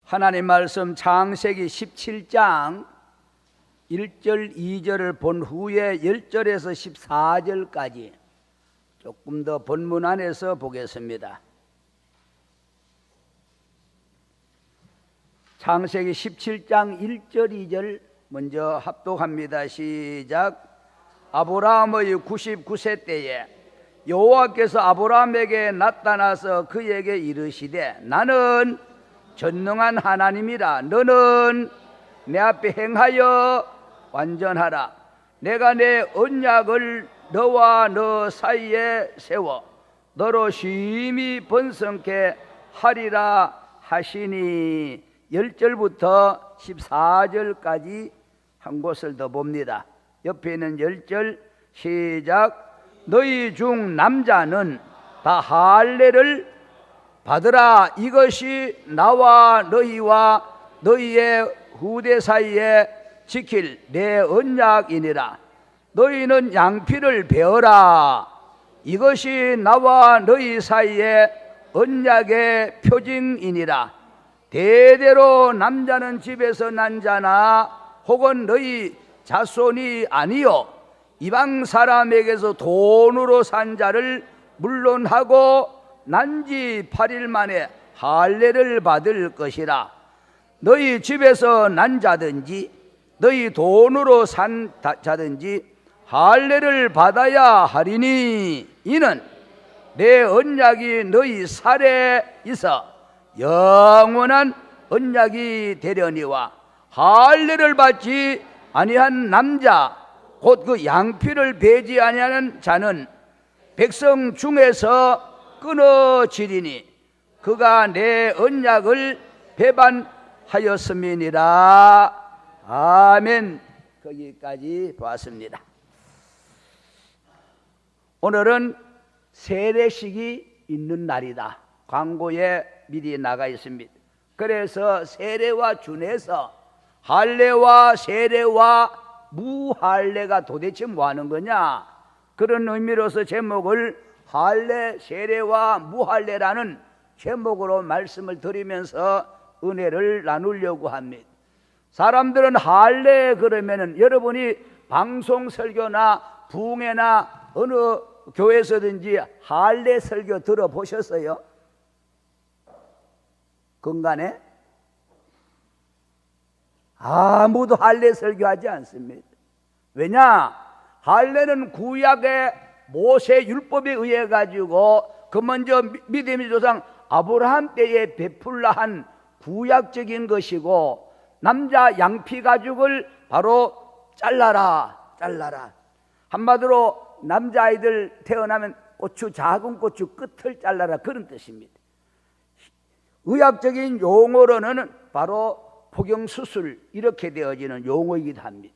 하나님 말씀 창세기 17장 1절 2절을 본 후에 10절에서 14절까지 조금 더 본문 안에서 보겠습니다. 창세기 17장 1절 2절 먼저 합독합니다. 시작. 아브라함의 99세 때에 여호와께서 아브라함에게 나타나서 그에게 이르시되 나는 전능한 하나님이라. 너는 내 앞에 행하여 완전하라. 내가 내 언약을 너와 너 사이에 세워 너로 심히 번성케 하리라 하시니. 10절부터 14절까지 한 곳을 더 봅니다. 옆에 있는 10절 시작. 너희 중 남자는 다 할례를 받으라. 이것이 나와 너희와 너희의 후대 사이에 지킬 내 언약이니라. 너희는 양피를 베어라. 이것이 나와 너희 사이에 언약의 표징이니라. 대대로 남자는 집에서 난 자나 혹은 너희 자손이 아니요 이방 사람에게서 돈으로 산 자를 물론하고 난지 8일 만에 할례를 받을 것이라. 너희 집에서 난 자든지 너희 돈으로 산 자든지 할례를 받아야 하리니 이는 내 언약이 너희 살에 있어 영원한 언약이 되려니와 할례를 받지 아니한 남자 곧 그 양피를 베지 아니하는 자는 백성 중에서 끊어지리니 그가 내 언약을 배반하였음이니라. 아멘. 거기까지 봤습니다. 오늘은 세례식이 있는 날이다. 광고에 미리 나가 있습니다. 그래서 세례와 준해서 할례와 세례와 무할례가 도대체 뭐 하는 거냐, 그런 의미로서 제목을 할례, 세례와 무할례라는 제목으로 말씀을 드리면서 은혜를 나누려고 합니다. 사람들은 할례 그러면은 여러분이 방송 설교나 부흥회나 어느 교회에서든지 할례 설교 들어보셨어요? 건간에? 아무도 할례 설교하지 않습니다. 왜냐? 할례는 구약의 모세 율법에 의해 가지고 그 먼저 믿음의 조상 아브라함 때에 베풀라 한 구약적인 것이고, 남자 양피 가죽을 바로 잘라라. 한마디로 남자아이들 태어나면 고추, 작은 고추 끝을 잘라라, 그런 뜻입니다. 의학적인 용어로는 바로 포경수술 이렇게 되어지는 용어이기도 합니다.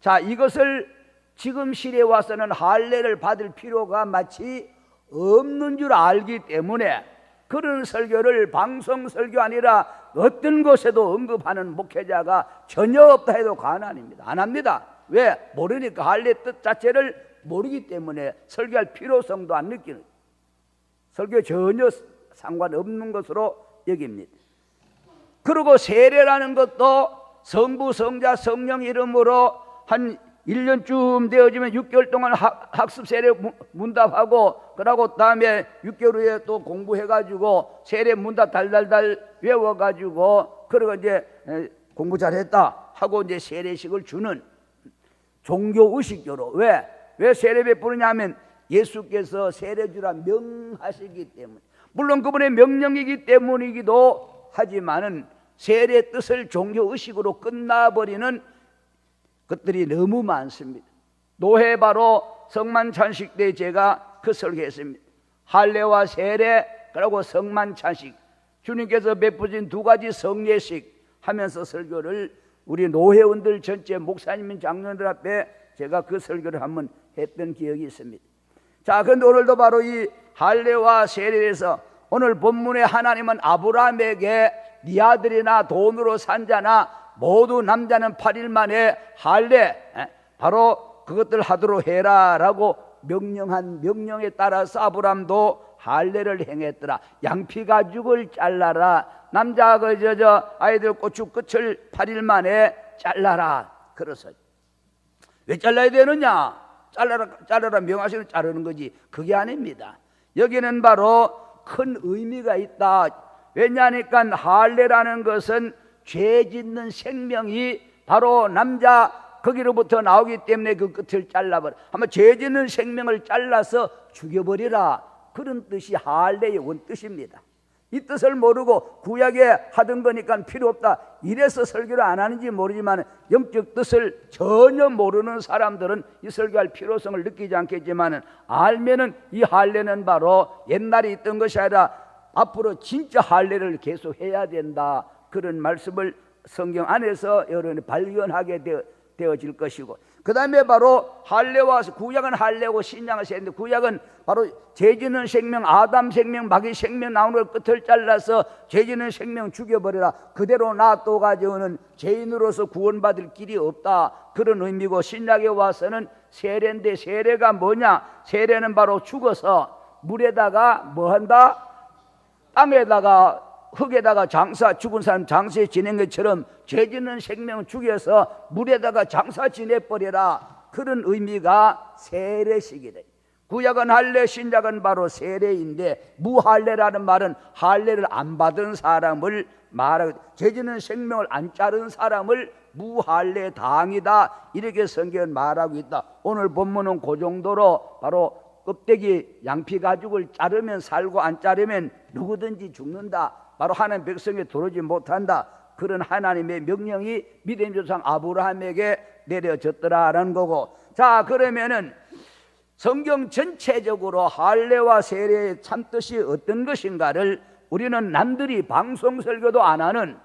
자, 이것을 지금 시대에 와서는 할례를 받을 필요가 마치 없는 줄 알기 때문에 그런 설교를 방송 설교 아니라 어떤 곳에도 언급하는 목회자가 전혀 없다 해도 과언 아닙니다. 안 합니다. 왜? 모르니까. 할례 뜻 자체를 모르기 때문에 설교할 필요성도 안 느끼는, 설교 전혀 상관없는 것으로 여깁니다. 그리고 세례라는 것도 성부, 성자, 성령 이름으로 한 1년쯤 되어지면 6개월 동안 학습 세례 문답하고, 그러고 다음에 6개월 후에 또 공부해가지고 세례 문답 달달달 외워가지고, 그리고 이제 공부 잘했다 하고 이제 세례식을 주는 종교 의식적으로. 왜 세례 베푸느냐 하면 예수께서 세례 주라 명하시기 때문에, 물론 그분의 명령이기 때문이기도 하지만은 세례 뜻을 종교 의식으로 끝나버리는 것들이 너무 많습니다. 노회 바로 성만찬식 때 제가 그 설교했습니다. 할례와 세례, 그리고 성만찬식, 주님께서 베푸신 두 가지 성례식 하면서 설교를 우리 노회원들 전체 목사님, 장로들 앞에 제가 그 설교를 한번 했던 기억이 있습니다. 자, 그런데 오늘도 바로 이 할례와 세례에서 오늘 본문에 하나님은 아브라함에게 네 아들이나 돈으로 산 자나 모두 남자는 8일 만에 할례, 바로 그것들 하도록 해라 라고 명령한 명령에 따라서 아브라함도 할례를 행했더라. 양피 가죽을 잘라라, 남자 저 아이들 고추 끝을 8일 만에 잘라라. 그래서 왜 잘라야 되느냐? 잘라라 명하시는 자르는 거지. 그게 아닙니다. 여기는 바로 큰 의미가 있다. 왜냐하니까 할례라는 것은 죄 짓는 생명이 바로 남자 거기로부터 나오기 때문에 그 끝을 잘라버려. 아마 죄 짓는 생명을 잘라서 죽여버리라. 그런 뜻이 할례의 원뜻입니다. 이 뜻을 모르고 구약에 하던 거니까 필요 없다. 이래서 설교를 안 하는지 모르지만 영적 뜻을 전혀 모르는 사람들은 이 설교할 필요성을 느끼지 않겠지만 알면은 이 할례는 바로 옛날에 있던 것이 아니라 앞으로 진짜 할례를 계속 해야 된다. 그런 말씀을 성경 안에서 여러분이 발견하게 되어질 것이고, 그 다음에 바로 할례와 구약은 할례고 신약은 세례인데, 구약은 바로 죄지는 생명, 아담 생명, 마귀 생명 나오는 걸 끝을 잘라서 죄지는 생명 죽여버려라. 그대로 놔둬 가지고는 죄인으로서 구원받을 길이 없다. 그런 의미고, 신약에 와서는 세례인데 세례가 뭐냐? 세례는 바로 죽어서 물에다가 뭐한다? 땅에다가 흙에다가 장사, 죽은 사람 장사에 지낸 것처럼 죄짓는 생명을 죽여서 물에다가 장사 지내버려라. 그런 의미가 세례식이다. 구약은 할례, 신약은 바로 세례인데, 무할례라는 말은 할례를 안 받은 사람을 말하고, 죄짓는 생명을 안 자른 사람을 무할례 당이다. 이렇게 성경은 말하고 있다. 오늘 본문은 그 정도로 바로 껍데기 양피 가죽을 자르면 살고 안 자르면 누구든지 죽는다. 바로 하나님 백성에 들어오지 못한다. 그런 하나님의 명령이 믿음의 조상 아브라함에게 내려졌더라라는 거고, 자, 그러면은 성경 전체적으로 할례와 세례의 참뜻이 어떤 것인가를 우리는 남들이 방송 설교도 안 하는,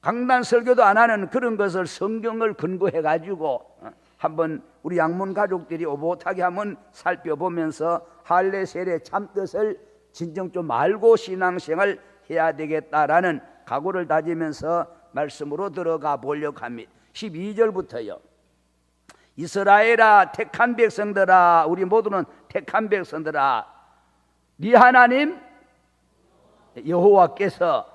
강단 설교도 안 하는 그런 것을 성경을 근거해 가지고 한번 우리 양문 가족들이 오붓하게 한번 살펴보면서 할례 세례 참뜻을 진정 좀 알고 신앙생활 해야 되겠다라는 각오를 다지면서 말씀으로 들어가 보려고 합니다. 12절부터요. 이스라엘아, 택한 백성들아, 우리 모두는 택한 백성들아, 네 하나님 여호와께서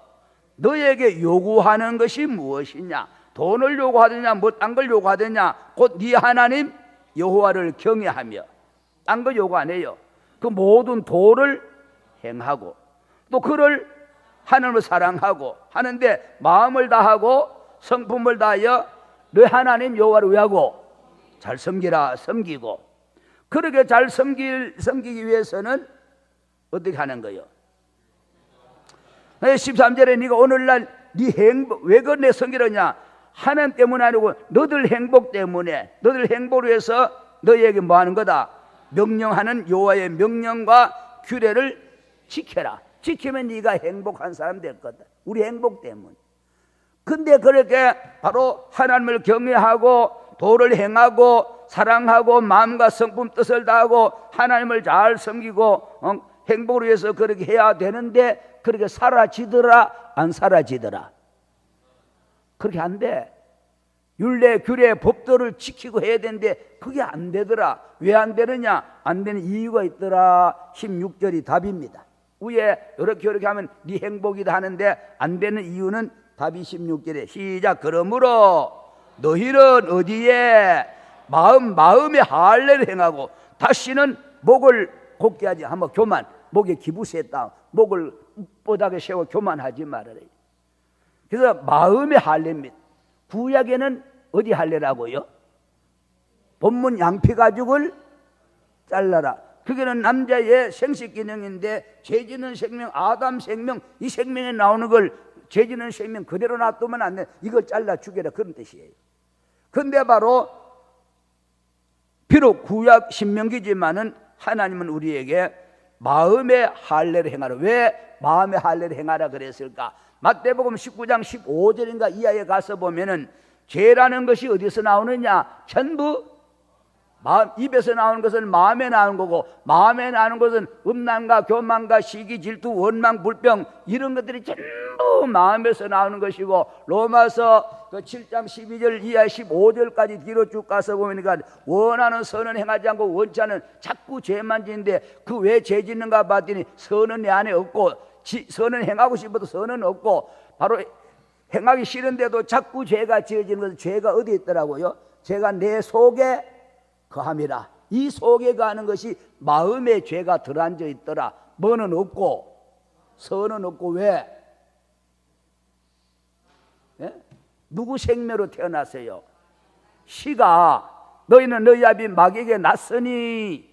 너에게 요구하는 것이 무엇이냐? 돈을 요구하느냐, 뭐 딴 걸 요구하느냐? 곧 네 하나님 여호와를 경외하며. 딴 거 요구 안 해요. 그 모든 도를 행하고 또 그를 하나님을 사랑하고 하는데, 마음을 다하고 성품을 다하여 너 하나님 여호와를 왜 하고? 잘 섬기라. 섬기고, 그렇게 잘 섬기기 위해서는 어떻게 하는 거예요? 13절에 네가 오늘날 네 행복, 왜 그내 섬기느냐? 하나님 때문에 아니고 너들 행복 때문에, 너들 행복을 위해서 너희에게 뭐 하는 거다? 명령하는 여호와의 명령과 규례를 지켜라. 지키면 네가 행복한 사람 될 거다. 우리 행복 때문에. 근데 그렇게 바로 하나님을 경외하고 도를 행하고 사랑하고 마음과 성품 뜻을 다하고 하나님을 잘 섬기고 행복을 위해서 그렇게 해야 되는데, 그렇게 사라지더라 안 사라지더라? 그렇게 안 돼. 율례 규례 법도를 지키고 해야 되는데 그게 안 되더라. 왜 안 되느냐? 안 되는 이유가 있더라. 16절이 답입니다. 위에 이렇게 하면 네 행복이다 하는데 안 되는 이유는 답이 16절에 시작. 그러므로 너희는 어디에 마음의 할례를 행하고 다시는 목을 곧게 하지. 한번 교만, 목에 기부세다. 목을 뻗하게 세워 교만하지 말아라. 그래서 마음의 할례입니다. 구약에는 어디 할례라고요? 본문 양피 가죽을 잘라라. 그게는 남자의 생식 기능인데, 죄지는 생명, 아담 생명, 이 생명에 나오는 걸 죄지는 생명 그대로 놔두면 안 돼. 이걸 잘라 죽여라, 그런 뜻이에요. 근데 바로 비록 구약 신명기지만은 하나님은 우리에게 마음의 할례를 행하라. 왜 마음의 할례를 행하라 그랬을까? 마태복음 19장 15절인가 이하에 가서 보면은 죄라는 것이 어디서 나오느냐? 전부 마음, 입에서 나오는 것은 마음에 나오는 거고, 마음에 나오는 것은 음란과 교만과 시기, 질투, 원망, 불평, 이런 것들이 전부 마음에서 나오는 것이고, 로마서 그 7장 12절 이하 15절까지 뒤로 쭉 가서 보니까 원하는 선은 행하지 않고 원치 않은 자꾸 죄만 짓는데, 그 왜 죄 짓는가 봤더니 선은 내 안에 없고, 선은 행하고 싶어도 선은 없고, 바로 행하기 싫은데도 자꾸 죄가 지어지는 것은 죄가 어디에 있더라고요? 죄가 내 속에 거함이라. 이 속에 거하는 것이 마음에 죄가 들어앉아 있더라. 뭐는 없고 선은 없고. 왜? 예? 누구 생매로 태어났어요? 시가 너희는 너희 아비 마귀에게 났으니.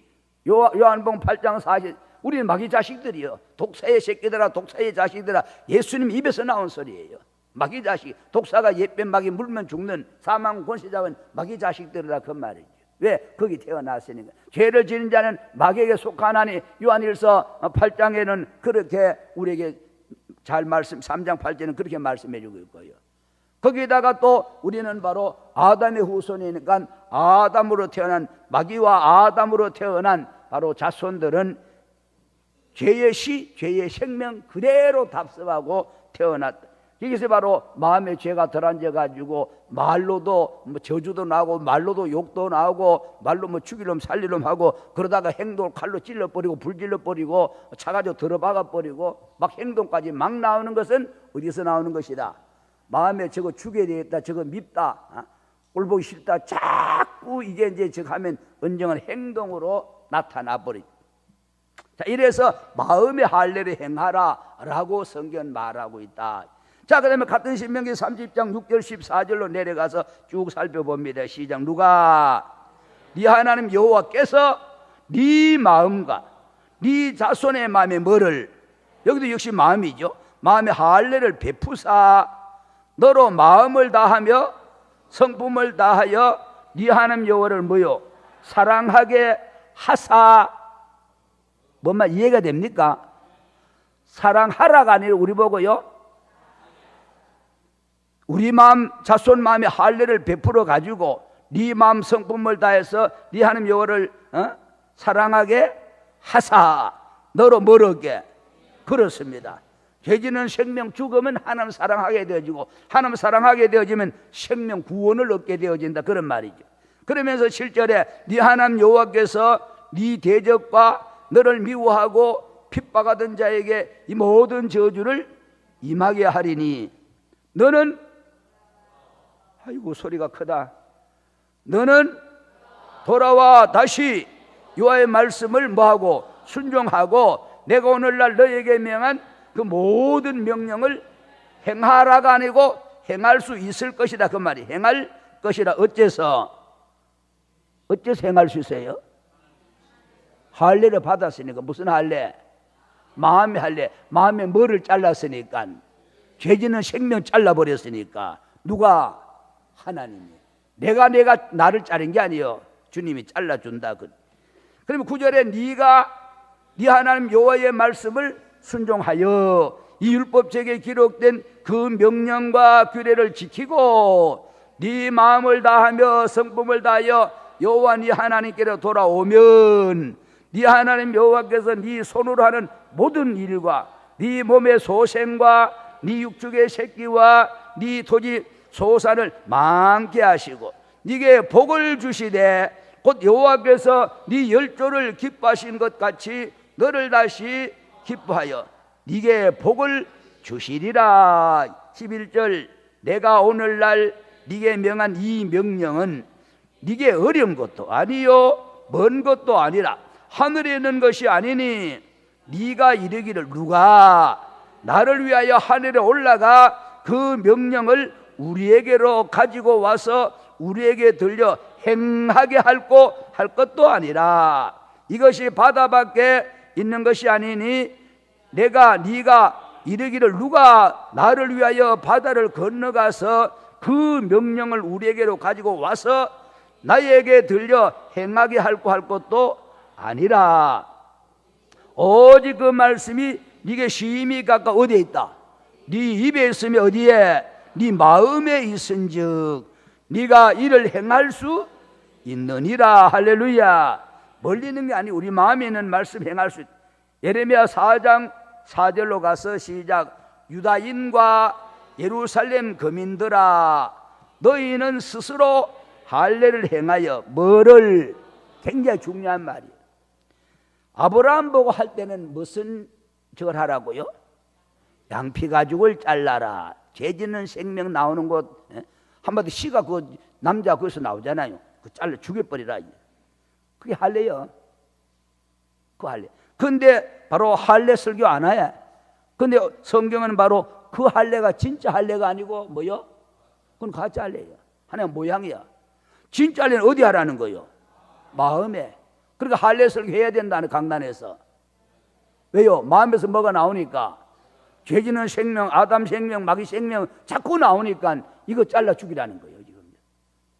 요한복음 8장 40. 우리는 마귀 자식들이요. 독사의 새끼들아, 독사의 자식들아. 예수님 입에서 나온 소리예요. 마귀 자식. 독사가 옛뱀 마귀 물면 죽는 사망 권세자는 마귀 자식들이라 그 말이죠. 왜? 거기 태어났으니까. 죄를 지는 자는 마귀에게 속하나니. 요한일서 8장에는 그렇게 우리에게 잘 말씀, 3장 8절은 그렇게 말씀해 주고 있고요. 거기다가 또 우리는 바로 아담의 후손이니까 아담으로 태어난, 마귀와 아담으로 태어난 바로 자손들은 죄의 시, 죄의 생명 그대로 답습하고 태어났다. 여기서 바로 마음에 죄가 들어앉아 가지고 말로도 뭐 저주도 나오고 말로도 욕도 나오고 말로 뭐 죽이려면 살리려면 하고 그러다가 행동을 칼로 찔러버리고 불질러버리고 차가지고 들어박아버리고 막 행동까지 막 나오는 것은 어디서 나오는 것이다? 마음에 저거 죽여야 되겠다, 저거 밉다, 꼴 보기 싫다, 자꾸 이제 저거 하면 언젠간 행동으로 나타나 버리죠. 자, 이래서 마음의 할례를 행하라 라고 성경 말하고 있다. 자, 그 다음에 같은 신명기 30장 6절 14절로 내려가서 쭉 살펴봅니다. 시작. 누가 네 하나님 여호와께서 네 마음과 네 자손의 마음에 뭐를, 여기도 역시 마음이죠. 마음의 할례를 베푸사 너로 마음을 다하며 성품을 다하여 네 하나님 여호와를 뭐요? 사랑하게 하사. 뭔 말 이해가 됩니까? 사랑하라가 아니라 우리 보고요, 우리 마음, 자손 마음에 할례를 베풀어 가지고 네 마음 성품을 다해서 네 하나님 여호와를 사랑하게 하사. 너로 멀었게. 그렇습니다. 죄지는 생명, 죽으면 하나님 사랑하게 되어지고 하나님 사랑하게 되어지면 생명 구원을 얻게 되어진다, 그런 말이죠. 그러면서 7절에 네 하나님 여호와께서 네 대적과 너를 미워하고 핍박하던 자에게 이 모든 저주를 임하게 하리니 너는, 아이고 소리가 크다, 너는 돌아와 다시 여호와의 말씀을 뭐하고 순종하고 내가 오늘날 너에게 명한 그 모든 명령을 행하라가 아니고 행할 수 있을 것이다, 그 말이. 행할 것이라. 어째서 행할 수 있어요? 할례를 받았으니까. 무슨 할례? 마음의 할례. 마음에 뭐를 잘랐으니까. 죄지는 생명 잘라버렸으니까. 누가? 하나님이. 내가 나를 자른 게 아니요, 주님이 잘라준다. 그러면 9절에 네가 네 하나님 여호와의 말씀을 순종하여 이 율법책에 기록된 그 명령과 규례를 지키고 네 마음을 다하며 성품을 다하여 여호와 네 하나님께로 돌아오면 네 하나님 여호와께서 네 손으로 하는 모든 일과 네 몸의 소생과 네 육축의 새끼와 네 토지 소산을 많게 하시고 네게 복을 주시되 곧 여호와께서 네 열조를 기뻐하신 것 같이 너를 다시 기뻐하여 네게 복을 주시리라. 11절 내가 오늘날 네게 명한 이 명령은 네게 어려운 것도 아니요 먼 것도 아니라 하늘에 있는 것이 아니니 네가 이르기를 누가 나를 위하여 하늘에 올라가 그 명령을 우리에게로 가지고 와서 우리에게 들려 행하게 할 것도 아니라 이것이 바다 밖에 있는 것이 아니니 네가 이르기를 누가 나를 위하여 바다를 건너가서 그 명령을 우리에게로 가지고 와서 나에게 들려 행하게 할 것도 아니라 오직 그 말씀이 네게 심히 가까 어디에 있다? 네 입에 있으면 어디에? 네 마음에 있은즉 네가 이를 행할 수 있느니라. 할렐루야. 멀리 있는 게 아니 우리 마음에 있는 말씀 행할 수 있다. 예레미야 4장 4절로 가서 시작. 유다인과 예루살렘 거민들아 너희는 스스로 할례를 행하여 뭐를? 굉장히 중요한 말이에요. 아브라함 보고 할 때는 무슨 저걸 하라고요? 양피 가죽을 잘라라. 죄 짓는 생명 나오는 곳, 한마디 시가 그 남자 거기서 나오잖아요. 그 잘라 죽여버리라. 그게 할례요. 그 할례. 근데 바로 할례 설교 안 해. 근데 성경은 바로 그 할례가 진짜 할례가 아니고 뭐요? 그건 가짜 할례예요. 하나의 모양이야. 진짜 할례는 어디 하라는 거요? 마음에. 그러니까 할례 설교 해야 된다는 강단에서. 왜요? 마음에서 뭐가 나오니까. 죄지는 생명, 아담 생명, 마귀 생명 자꾸 나오니까 이거 잘라 죽이라는 거예요. 지금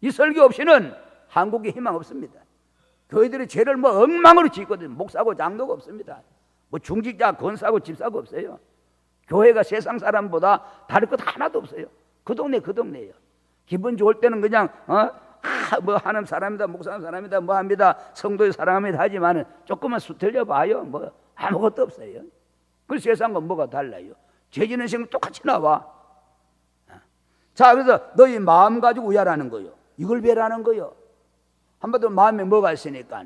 이 설교 없이는 한국에 희망 없습니다. 교회들이 죄를 뭐 엉망으로 짓거든. 목사고 장로가 없습니다. 뭐 중직자, 권사고 집사고 없어요. 교회가 세상 사람보다 다를 것 하나도 없어요. 그 동네 그 동네예요. 기분 좋을 때는 그냥 뭐 하는 사람이다, 목사하는 사람이다, 뭐 합니다, 성도의 사랑합니다 하지만은 조금만 수틀려 봐요. 뭐 아무것도 없어요. 그 세상과 뭐가 달라요? 죄지는 생명 똑같이 나와. 자, 그래서 너희 마음 가지고 우야라는 거요. 이걸 배라는 거요. 한번도 마음에 뭐가 있으니까,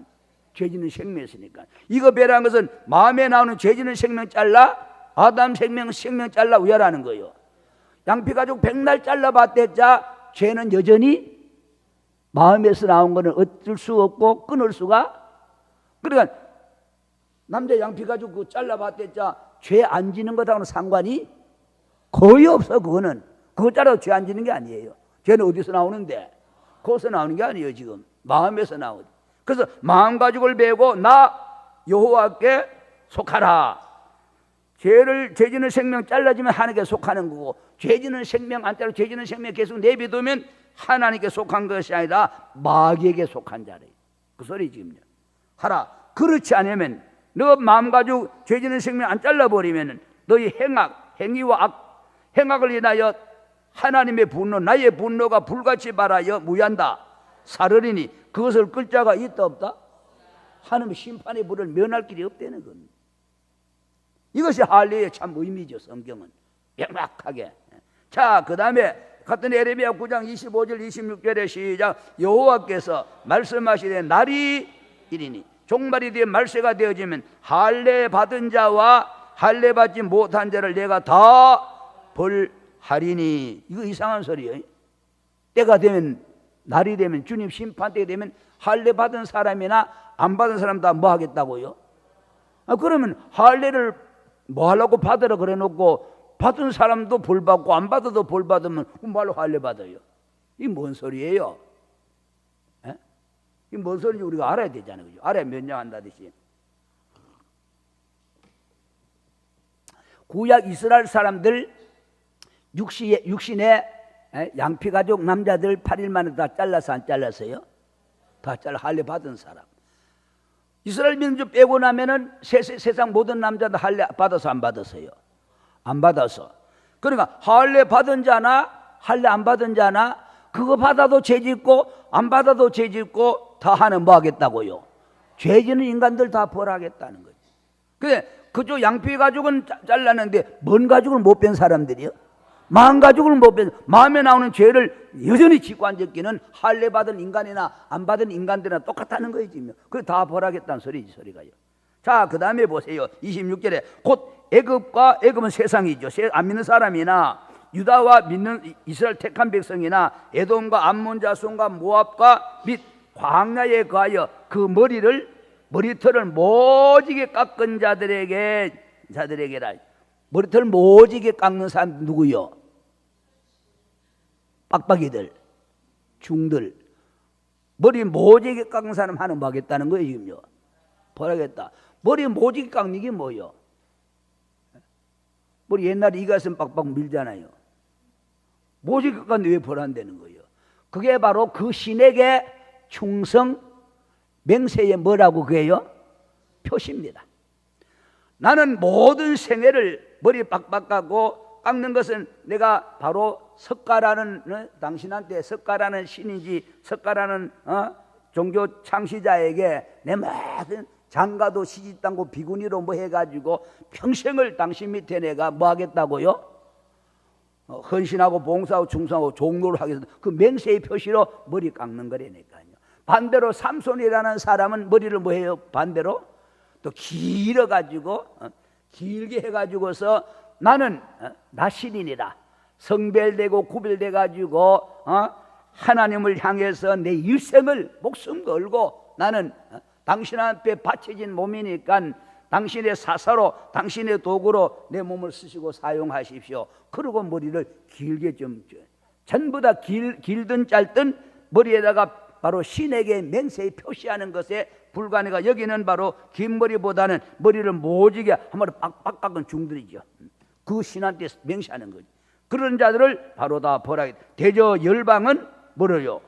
죄지는 생명이 있으니까. 이거 배라는 것은 마음에 나오는 죄지는 생명 잘라, 아담 생명 잘라 우야라는 거요. 양피 가지고 백날 잘라봤댔자 죄는 여전히 마음에서 나온 거는 어쩔 수 없고 끊을 수가. 그러니까 남자 양피 가지고 그 잘라봤댔자 죄 안 지는 것하고는 상관이 거의 없어. 그거는 그거 잘라도 죄 안 지는 게 아니에요. 죄는 어디서 나오는데? 거기서 나오는 게 아니에요. 지금 마음에서 나오지. 그래서 마음 가죽을 베고 나 여호와께 속하라. 죄지는 생명 잘라지면 하나님께 속하는 거고, 죄지는 생명 안 잘라 죄지는 생명 계속 내비두면 하나님께 속한 것이 아니라 마귀에게 속한 자래. 그 소리 지금요. 하라. 그렇지 않으면 너 마음 가지고 죄지는 생명 안 잘라버리면 너희 행위와 행악을 인하여 하나님의 분노, 나의 분노가 불같이 발하여 무한다. 사르리니 그것을 끌 자가 있다 없다? 하나님의 심판의 불을 면할 길이 없다는 건. 이것이 할례의 참 의미죠. 성경은 명확하게. 자, 그 다음에 같은 에레미야 9장 25절 26절에 시작. 여호와께서 말씀하시되 날이 이리니 종말이 되어 말세가 되어지면 할례 받은 자와 할례 받지 못한 자를 내가 다 벌하리니. 이거 이상한 소리예요. 때가 되면, 날이 되면, 주님 심판 때 되면 할례 받은 사람이나 안 받은 사람 다 뭐 하겠다고요? 그러면 할례를 뭐 하려고 받으라 그래 놓고 받은 사람도 벌 받고 안 받아도 벌 받으면 뭐하러 할례 받아요? 이게 뭔 소리예요? 이게 뭔 소리인지 우리가 알아야 되잖아요. 그죠? 알아야 면장한다듯이. 구약 이스라엘 사람들 육신에 양피 가족 남자들 8일 만에 다 잘라서 안 잘랐어요? 다 잘라 할례 받은 사람. 이스라엘 민족 빼고 나면은 세상 모든 남자들 할례 받아서 안 받았어요? 안 받아서. 그러니까 할례 받은 자나 할례 안 받은 자나 그거 받아도 죄 짓고 안 받아도 죄 짓고 다 하는 뭐 하겠다고요? 죄 짓는 인간들 다 벌하겠다는 거죠. 근데 그쪽 양피 가죽은 잘랐는데 뭔 가죽을 못 뺀 사람들이요? 마음 가죽을 못 뺀, 마음에 나오는 죄를 여전히 짓고 앉았기는 할례 받은 인간이나 안 받은 인간들이나 똑같다는 거예요. 지금. 그래 다 벌하겠다는 소리지, 소리가요. 자, 그 다음에 보세요. 26절에 곧 애굽은 세상이죠. 안 믿는 사람이나 유다와 믿는 이스라엘 택한 백성이나 에돔과 암몬 자손과 모압과 및 광야에 가하여 그 머리털을 모지게 깎은 자들에게라. 머리털 모지게 깎는 사람 누구요? 빡빡이들, 중들. 머리 모지게 깎는 사람 하는 뭐 하겠다는 거예요, 지금요? 벌하겠다. 머리 모지게 깎는 게 뭐예요? 머리 옛날에 이 가슴 빡빡 밀잖아요. 모지게 깎는데 왜 벌한다는 거예요? 그게 바로 그 신에게 충성, 맹세의 뭐라고 그래요? 표시입니다. 나는 모든 생애를 머리 빡빡 깎는 것은 내가 바로 석가라는 당신한테 석가라는 신인지 석가라는 종교 창시자에게 내 모든 장가도 시집당고 비구니로 뭐 해가지고 평생을 당신 밑에 내가 뭐 하겠다고요? 헌신하고 봉사하고 충성하고 종로를 하겠다. 그 맹세의 표시로 머리 깎는 거라니까요. 반대로 삼손이라는 사람은 머리를 뭐 해요? 반대로 또 길어가지고 길게 해가지고서 나는 나 신인이다. 성별되고 구별돼 가지고 하나님을 향해서 내 일생을 목숨 걸고 나는 당신 앞에 바쳐진 몸이니까 당신의 사사로 당신의 도구로 내 몸을 쓰시고 사용하십시오. 그러고 머리를 길게 좀 전부 다 길든 짧든 머리에다가 바로 신에게 맹세히 표시하는 것에 불과해가 여기는 바로 긴 머리보다는 머리를 모지게 한마디로 빡빡빡은 중들이죠. 그 신한테 맹세하는 거죠. 그런 자들을 바로 다 벌하게. 대저 열방은 뭐래요?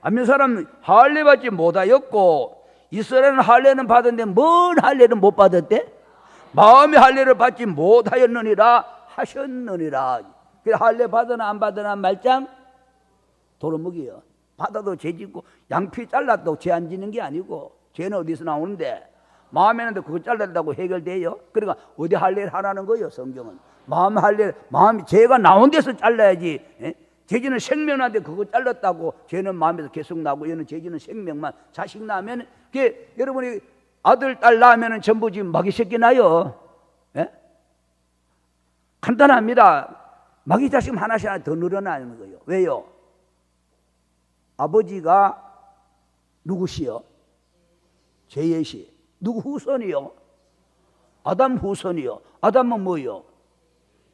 아멘. 사람 할례 받지 못하였고 이스라엘은 할례는 받았는데 뭔 할례는 못 받았대? 마음의 할례를 받지 못하였느니라 하셨느니라. 그래 할례 받으나 안 받으나 말짱 도루묵이요. 받아도 죄 짓고 양피 잘라도 죄 안 지는 게 아니고 죄는 어디서 나오는데 마음에는 그거 잘랐다고 해결돼요? 그러니까 어디 할례를 하라는 거예요? 성경은 마음 할례, 마음이 죄가 나온 데서 잘라야지. 죄지는 생명한데 그거 잘랐다고 죄는 마음에서 계속 나고 얘는 죄지는 생명만. 자식 낳으면 그게 여러분이 아들 딸 낳으면 전부 지금 마귀 새끼 나요. 예? 간단합니다. 마귀 자식 하나씩 하나 더 늘어나는 거예요. 왜요? 아버지가 누구시요? 죄의 누구 후손이요? 아담 후손이요. 아담은 뭐요?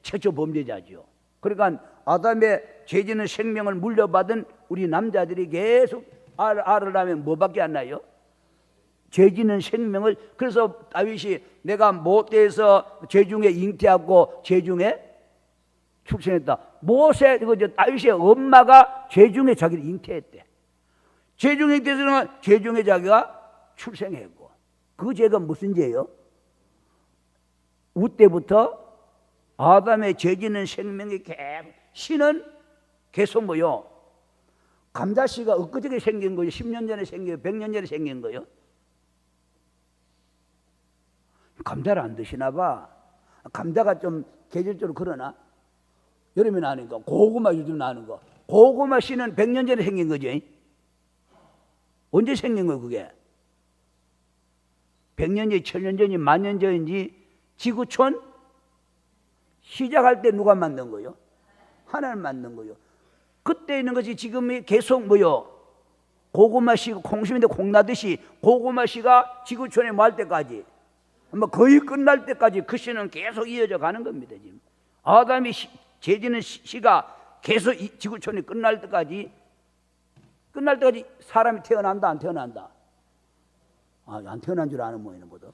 최초 범죄자죠. 그러니까 아담의 죄지는 생명을 물려받은 우리 남자들이 계속 알을 하면 뭐밖에 안 나요? 죄지는 생명을. 그래서 다윗이 내가 못돼서 죄 중에 잉태하고 죄 중에 출생했다. 모세 다윗의 엄마가 죄 중에 자기를 잉태했대. 죄 중에 잉태해서는 죄 중에 자기가 출생했고. 그 죄가 무슨 죄예요? 우때부터 아담의 죄지는 생명이 계속 신은 계속 뭐요? 감자씨가 엊그저께 생긴 거예요? 10년 전에 생긴 거예요? 100년 전에 생긴 거예요? 감자를 안 드시나 봐. 감자가 좀 계절적으로 그러나? 여름에 나는 거, 고구마 요즘 나는 거. 고구마 씨는 100년 전에 생긴 거죠? 언제 생긴 거예요 그게? 100년 전이 1000년 전이 만년 전인지 지구촌 시작할 때 누가 만든 거예요? 하나님 만든 거예요. 그때 있는 것이 지금이 계속 뭐요? 고구마 씨가 콩심인데 콩 나듯이 고구마 씨가 지구촌에 뭐 할 때까지 아마 거의 끝날 때까지 그 씨는 계속 이어져 가는 겁니다. 지금 아담이 죄지는 씨가 계속 지구촌이 끝날 때까지 사람이 태어난다 안 태어난다? 안 태어난 줄 아는 모양이네 보다.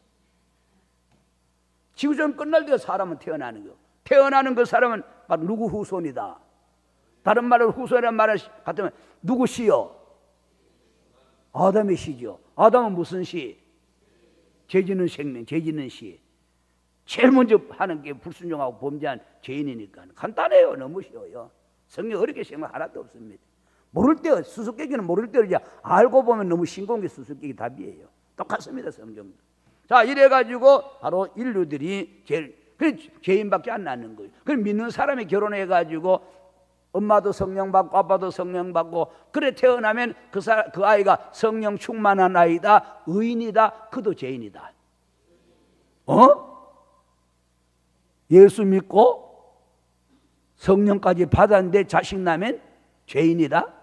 지구촌 끝날 때 사람은 태어나는 거. 태어나는 그 사람은 바로 누구 후손이다. 다른 말로 후손이라는 말을 같으면 누구 씨요? 아담의 씨죠. 아담은 무슨 씨? 죄지는 생명, 죄지는 씨. 제일 먼저 하는 게 불순종하고 범죄한 죄인이니까 간단해요. 너무 쉬워요. 성경 어렵게 생각 하나도 없습니다. 모를 때 수수께끼는 모를 때 이제 알고 보면 너무 싱거운 게 수수께끼 답이에요. 똑같습니다. 성경도. 자 이래가지고 바로 인류들이 제일 죄인밖에 안 나는 거예요. 그럼 믿는 사람이 결혼해가지고 엄마도 성령 받고 아빠도 성령 받고 그래 태어나면 그 아이가 성령 충만한 아이다. 의인이다. 그도 죄인이다. 예수 믿고 성령까지 받았는데 자식 나면 죄인이다.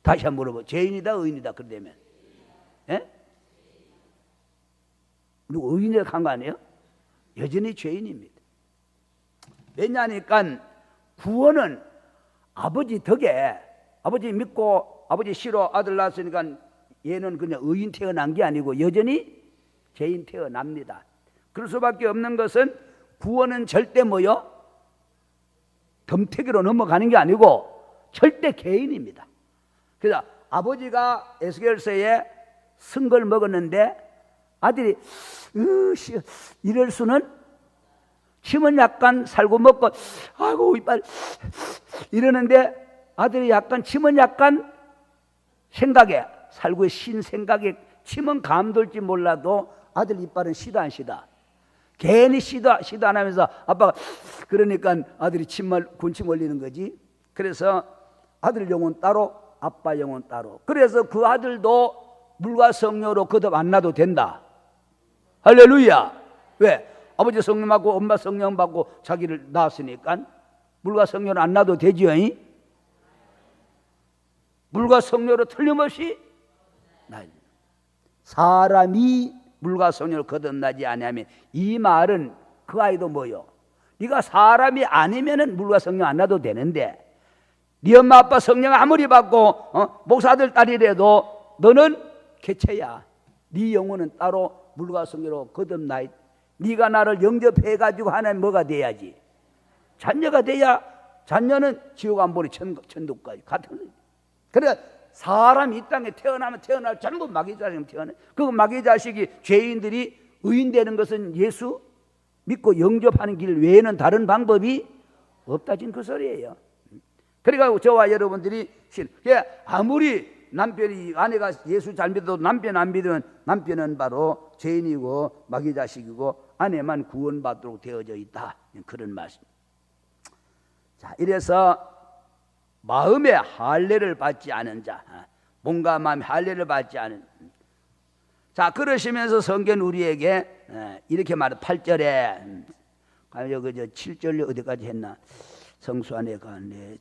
다시 한번 물어봐. 죄인이다 의인이다 그러면 누구 의인이라고 한 거 아니에요? 여전히 죄인입니다. 왜냐하니까 구원은 아버지 덕에 아버지 믿고 아버지 싫어 아들 낳았으니까 얘는 그냥 의인 태어난 게 아니고 여전히 죄인 태어납니다. 그럴 수밖에 없는 것은 구원은 절대 뭐요? 덤태기로 넘어가는 게 아니고 절대 개인입니다. 그래서 아버지가 에스겔서에 쓴 걸 먹었는데 아들이 이럴 수는 침은 약간 살고 먹고 아이고 이빨 이러는데 아들이 약간 침은 약간 생각에 살고의 신 생각에 침은 감돌지 몰라도 아들 이빨은 시도 안 시다. 괜히 시도 안 하면서 아빠가 그러니까 아들이 군침 올리는 거지. 그래서 아들 영혼 따로 아빠 영혼 따로. 그래서 그 아들도 물과 성령으로 거듭 안 나도 된다. 할렐루야. 왜? 아버지 성령 받고 엄마 성령 받고 자기를 낳았으니까 물과 성령을 안 놔도 되지요. 물과 성령으로 틀림없이 사람이 물과 성령을 거듭나지 아니하면, 이 말은 그 아이도 뭐요? 네가 사람이 아니면은 물과 성령 안 놔도 되는데, 네 엄마 아빠 성령 아무리 받고 목사들 딸이라도 너는 개체야. 네 영혼은 따로 물과 성령으로 거듭나. 네가 나를 영접해가지고 하나님 뭐가 돼야지? 자녀가 돼야, 자녀는 지옥 안 보니 천국까지 같은 거지. 그러니까 사람이 이 땅에 태어나면 전부 마귀 자식이 태어나. 그 마귀 자식이, 죄인들이 의인 되는 것은 예수 믿고 영접하는 길 외에는 다른 방법이 없다진 그 소리예요. 그러니까 저와 여러분들이 아무리 남편이, 아내가 예수 잘 믿어도 남편 안 믿으면 남편은 바로 죄인이고 마귀 자식이고 아내만 구원받도록 되어져 있다, 그런 말씀. 자, 이래서 마음에 할례를 받지 않은 자, 몸과 마음에 할례를 받지 않은. 자, 그러시면서 성경 우리에게 이렇게 말해. 8절에 여기 7절 어디까지 했나? 성수 안에 가네.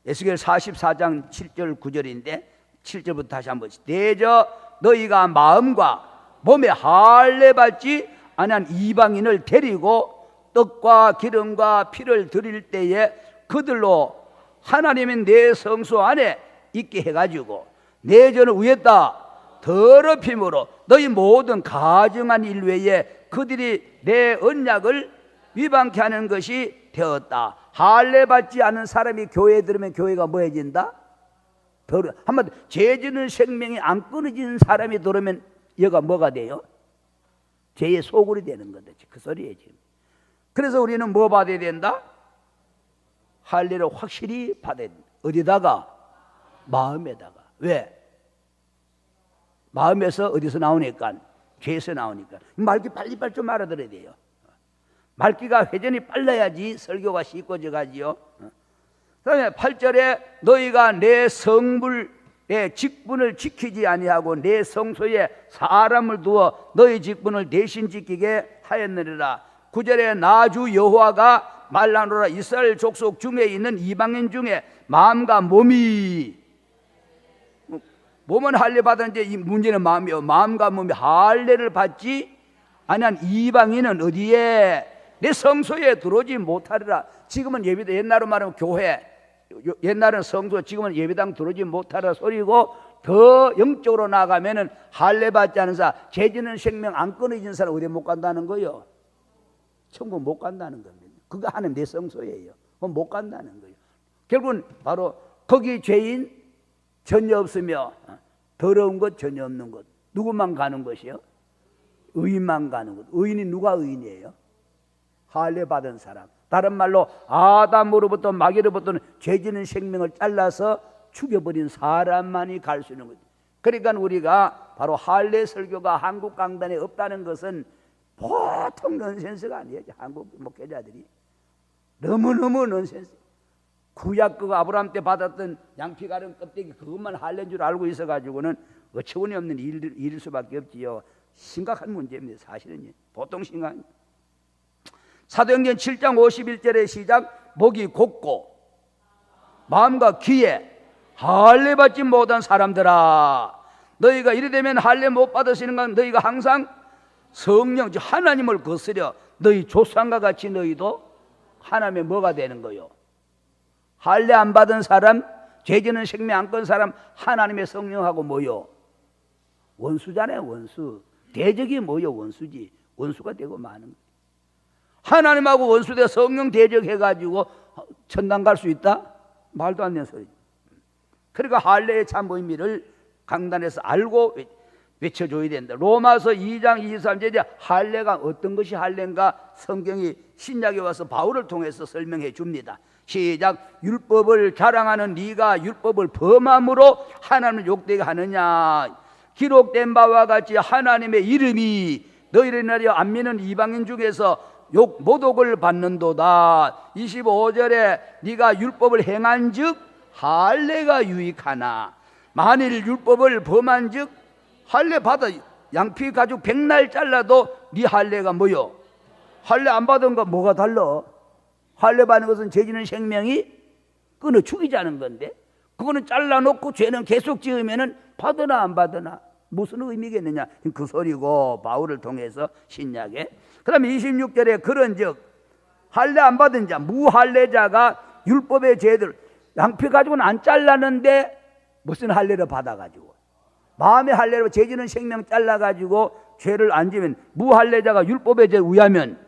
에스겔 44장 7절 9절인데 7절부터 다시 한번. 대저 너희가 마음과 몸에 할례 받지 아니한 이방인을 데리고 떡과 기름과 피를 드릴 때에 그들로 하나님의 내 성소 안에 있게 해가지고 내 전을 위에다 더럽힘으로 너희 모든 가증한 일 외에 그들이 내 언약을 위반케 하는 것이 되었다. 할례 받지 않은 사람이 교회에 들으면 교회가 뭐해진다? 한마디 죄 지는 생명이 안 끊어지는 사람이 들으면 얘가 뭐가 돼요? 죄의 소굴이 되는 거다. 그 소리예요 지금. 그래서 우리는 뭐 받아야 된다? 할례를 확실히 받아야 된다. 어디다가? 마음에다가. 왜? 마음에서 어디서 나오니까? 죄에서 나오니까. 말기 빨리빨리 좀 알아들어야 돼요. 말기가 회전이 빨라야지 설교가 쉽고져 가지요. 그 다음에 8절에 너희가 내 성불의 직분을 지키지 아니하고 내 성소에 사람을 두어 너희 직분을 대신 지키게 하였느니라. 9절에 나주 여호와가 말하노라. 이스라엘 족속 중에 있는 이방인 중에 마음과 몸은 할례 받았는데 이 문제는 마음이요. 마음과 몸이 할례를 받지 아니한 이방인은 어디에? 내 성소에 들어오지 못하리라. 지금은 예배당, 옛날로 말하면 교회, 옛날은 성소, 지금은 예배당 들어오지 못하라 소리고, 더 영적으로 나아가면은 할례 받지 않은 사람, 죄지는 생명 안 끊어진 사람 어디 못 간다는 거요? 천국 못 간다는 겁니다. 그거 하는 내 성소예요. 못 간다는 거예요. 결국은 바로 거기 죄인 전혀 없으며 더러운 것 전혀 없는 것. 누구만 가는 것이요? 의인만 가는 것. 의인이 누가 의인이에요? 할례 받은 사람. 다른 말로 아담으로부터 마귀로부터는 죄지는 생명을 잘라서 죽여버린 사람만이 갈 수 있는 거죠. 그러니까 우리가 바로 할례 설교가 한국 강단에 없다는 것은 보통 넌센스가 아니에요. 한국 목회자들이 너무너무 넌센스. 구약 그 아브라함 때 받았던 양피 가른 껍데기 그것만 할례인 줄 알고 있어가지고는 어처구니 없는 일일 수밖에 없지요. 심각한 문제입니다. 사실은 보통 심각한. 사도행전 7장 51절의 시작. 목이 곧고 마음과 귀에 할례 받지 못한 사람들아, 너희가 이래 되면 할례 못 받으시는 건 너희가 항상 성령 즉 하나님을 거스려 너희 조상과 같이 너희도 하나님의 뭐가 되는 거요? 할례 안 받은 사람, 죄지는 생명 안 건 사람, 하나님의 성령하고 뭐요? 원수잖아요. 원수. 대적이 뭐요? 원수지. 원수가 되고 마는 거예요. 하나님하고 원수돼 성령 대적해가지고 천당 갈 수 있다? 말도 안 되는 소리죠. 그러니까 할례의 참 의미를 강단에서 알고 외쳐줘야 된다. 로마서 2장 23절에 할례가 어떤 것이 할례인가 성경이 신약에 와서 바울을 통해서 설명해 줍니다. 시작. 율법을 자랑하는 네가 율법을 범함으로 하나님을 욕되게 하느냐. 기록된 바와 같이 하나님의 이름이 너희를 인하여 안 믿는 이방인 중에서 모독을 받는도다. 25절에 네가 율법을 행한즉 할례가 유익하나 만일 율법을 범한즉 할례 받아 양피 가죽 백날 잘라도 네 할례가 뭐요? 할례 안 받은 거 뭐가 달라? 할례 받는 것은 죄지는 생명이 끊어 죽이자는 건데, 그거는 잘라놓고 죄는 계속 지으면은 받으나 안 받으나 무슨 의미겠느냐, 그 소리고, 바울을 통해서 신약에. 그 다음에 26절에 그런즉 할례 안 받은 자 무할례자가 율법의 죄들, 양피 가지고는 안 잘랐는데 무슨 할례를 받아가지고, 마음의 할례로 죄지는 생명 잘라가지고 죄를 안 지면, 무할례자가 율법의 죄를 위하면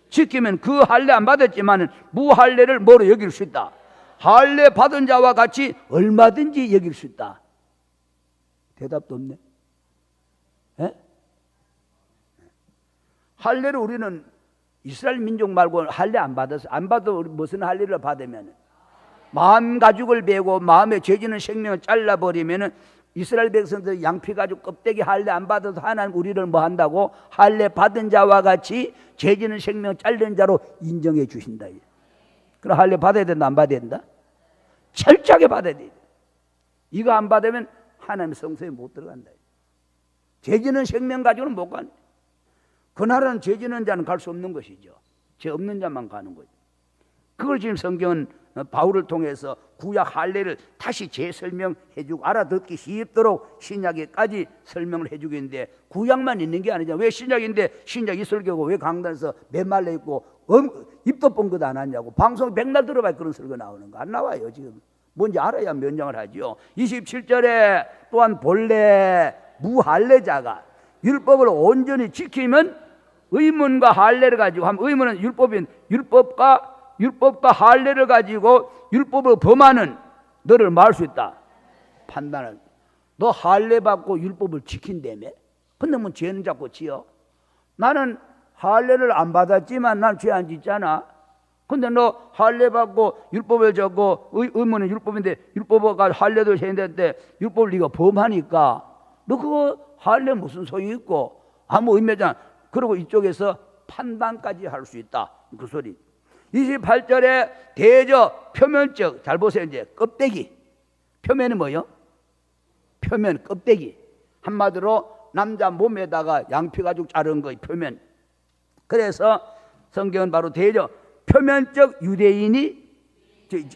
지키면 그 할례 안 받았지만 무할례를 뭐로 여길 수 있다? 할례 받은 자와 같이 얼마든지 여길 수 있다. 대답도 없네. 에? 할례를 우리는 이스라엘 민족 말고 할례 안 받아서, 안 받아도 무슨 할례를 받으면, 마음 가죽을 베고 마음에 죄지는 생명을 잘라버리면 이스라엘 백성들 양피 가죽 껍데기 할례 안 받아도 하나님 우리를 뭐 한다고? 할례 받은 자와 같이 죄지는 생명 자른 자로 인정해 주신다. 그럼 할례 받아야 된다, 안 받아야 된다? 철저하게 받아야 돼. 이거 안 받으면 하나님 성소에 못 들어간다. 죄지는 생명 가지고는 못 가네. 그날은 죄지는 자는 갈 수 없는 것이죠. 죄 없는 자만 가는 거죠. 그걸 지금 성경은 바울을 통해서 구약 할례를 다시 재설명해주고 알아듣기 쉽도록 신약에까지 설명을 해주겠는데, 구약만 있는 게 아니잖아. 왜 신약인데 신약 이설교고 왜 강단에서 맨말려 있고 입도 뻥긋 안 하냐고. 방송 백날 들어봐야 그런 설교 나오는 거 안 나와요. 지금 뭔지 알아야 면장을 하죠. 27절에 또한 본래 무할례자가 율법을 온전히 지키면 의문과 할례를 가지고 하면, 의문은 율법인 율법과 할례를 가지고 율법을 범하는 너를 뭐 할 수 있다? 판단을. 너 할례 받고 율법을 지킨다며? 근데 뭐 죄는 자꾸 지어? 나는 할례를 안 받았지만 난 죄 안 짓잖아. 근데 너 할례 받고 율법을 적고, 의문은 율법인데 율법과 할례도 했는데 율법을 네가 범하니까 너 그거 할례 무슨 소용이 있고 아무 의미잖아. 그리고 이쪽에서 판단까지 할 수 있다, 그 소리. 28절에 대저 표면적, 잘 보세요. 이제 껍데기. 표면은 뭐요? 표면, 껍데기. 한마디로 남자 몸에다가 양피 가죽 자른 거의 표면. 그래서 성경은 바로 대저 표면적 유대인이,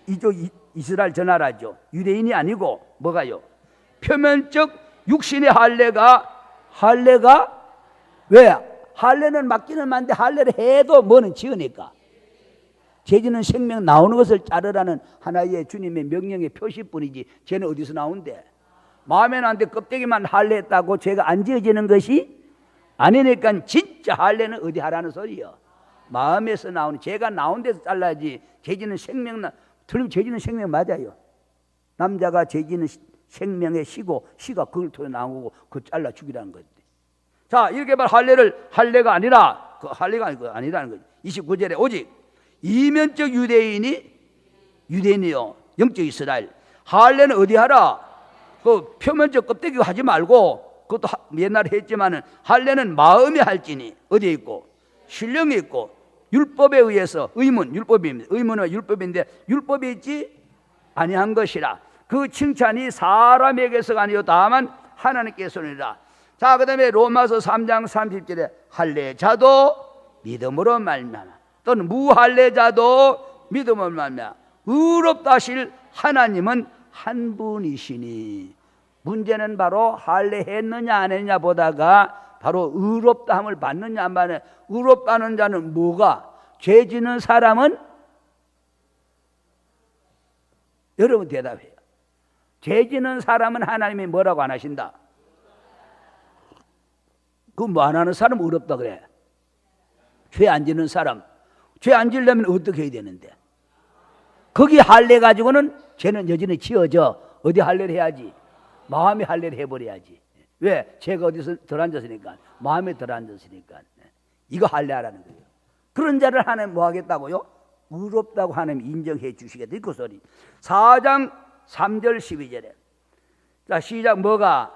이쪽 이스라엘 저 나라죠. 유대인이 아니고 뭐가요? 표면적 육신의 할례가 왜? 할례는 맞기는 맞는데 할례를 해도 뭐는 지으니까. 죄지는 생명 나오는 것을 자르라는 하나의 주님의 명령의 표시뿐이지 죄는 어디서 나온대? 마음에 나는데 껍데기만 할례했다고 죄가 안 지어지는 것이 아니니까 진짜 할례는 어디 하라는 소리요? 마음에서 나오는, 죄가 나온 데서 잘라야지. 죄지는 생명, 틀리면 죄지는 생명 맞아요. 남자가 죄지는 생명의 시고, 시가 그걸 통해 나오고 그거 잘라 죽이라는 거지. 자, 이렇게 말 할례가 아니라, 그 할례가 아니라는 거지. 29절에 오직 이면적 유대인이요, 영적 이스라엘. 할례는 어디 하라? 그 표면적 껍데기 하지 말고, 그것도 옛날에 했지만은 할례는 마음이 할지니 어디에 있고? 신령에 있고, 율법에 의해서, 율법입니다. 의문은 율법인데 율법이 있지 아니한 것이라. 그 칭찬이 사람에게서가 아니요 다만 하나님께서니라. 자, 그 다음에 로마서 3장 30절에 할례자도 믿음으로 말미암아, 또는 무할례자도 믿음으로 말미암아 의롭다 하실 하나님은 한 분이시니. 문제는 바로 할례했느냐 안 했느냐 보다가 바로 의롭다함을 받느냐 안 받느냐. 의롭다는 자는 뭐가? 죄 지는 사람은, 여러분 대답해요. 죄 지는 사람은 하나님이 뭐라고 안 하신다? 그 뭐 안 하는 사람 의롭다 그래. 죄 안 지는 사람, 죄 안 지려면 어떻게 해야 되는데? 거기 할례 가지고는 죄는 여전히 지어져. 어디 할례를 해야지? 마음에 할례를 해버려야지. 왜? 죄가 어디서 덜 앉았으니까, 마음에 덜 앉았으니까. 이거 할례하라는 거예요. 그런 자를 하나님 뭐 하겠다고요? 의롭다고 하나님 인정해 주시겠다, 그 소리. 4장 3절 12절에 자, 시작. 뭐가?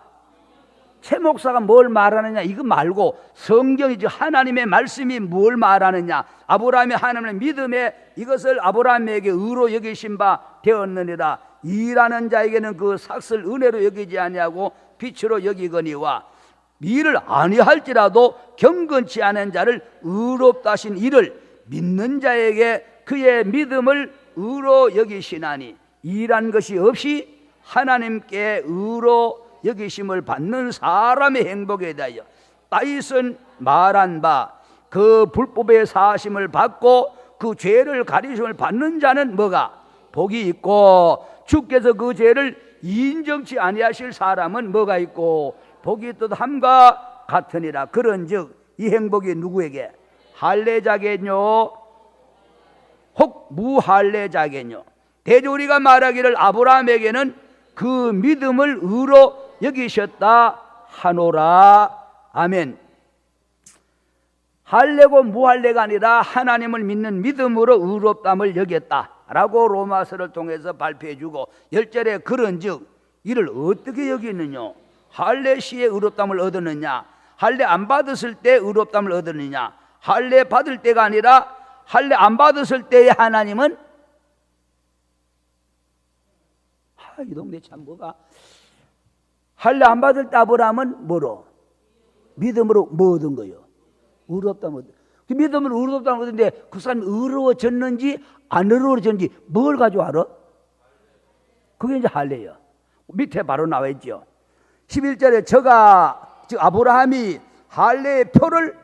최 목사가 뭘 말하느냐 이거 말고 성경이지, 하나님의 말씀이 뭘 말하느냐. 아브라함의 하나님의 믿음에 이것을 아브라함에게 의로 여기신 바 되었느니라. 일하는 자에게는 그 삭슬 은혜로 여기지 아니하고 빛으로 여기거니와 미를 아니할지라도 경건치 않은 자를 의롭다 하신 이를 믿는 자에게 그의 믿음을 의로 여기시나니 일한 것이 없이 하나님께 의로 여기심을 받는 사람의 행복에 대하여 다윗은 말한 바 그 불법의 사심을 받고 그 죄를 가리심을 받는 자는 뭐가 복이 있고 주께서 그 죄를 인정치 아니하실 사람은 뭐가 있고 복이 뜻함과 같으니라. 그런즉 이 행복이 누구에게 할례자겠뇨 혹 무할례자겠뇨. 대저 우리가 말하기를 아브라함에게는 그 믿음을 의로 여기셨다 하노라. 아멘. 할례고 무할례가 아니라 하나님을 믿는 믿음으로 의롭담을 여겼다라고 로마서를 통해서 발표해 주고 10절에 그런즉 이를 어떻게 여기느냐. 할례 시에 의롭담을 얻었느냐, 할례 안 받았을 때 의롭담을 얻었느냐. 할례 받을 때가 아니라 할례 안 받았을 때의 하나님은 이 동네 참 뭐가 할례 안 받을 때 아브라함은 뭐로? 믿음으로 뭐 얻은 거요? 의롭다면 그 믿음으로 의롭다는 것인데 그 사람이 의로워졌는지 안 의로워졌는지 뭘 가지고 알아? 그게 이제 할례예요. 밑에 바로 나와 있죠. 11절에 저가 즉 아브라함이 할례의 표를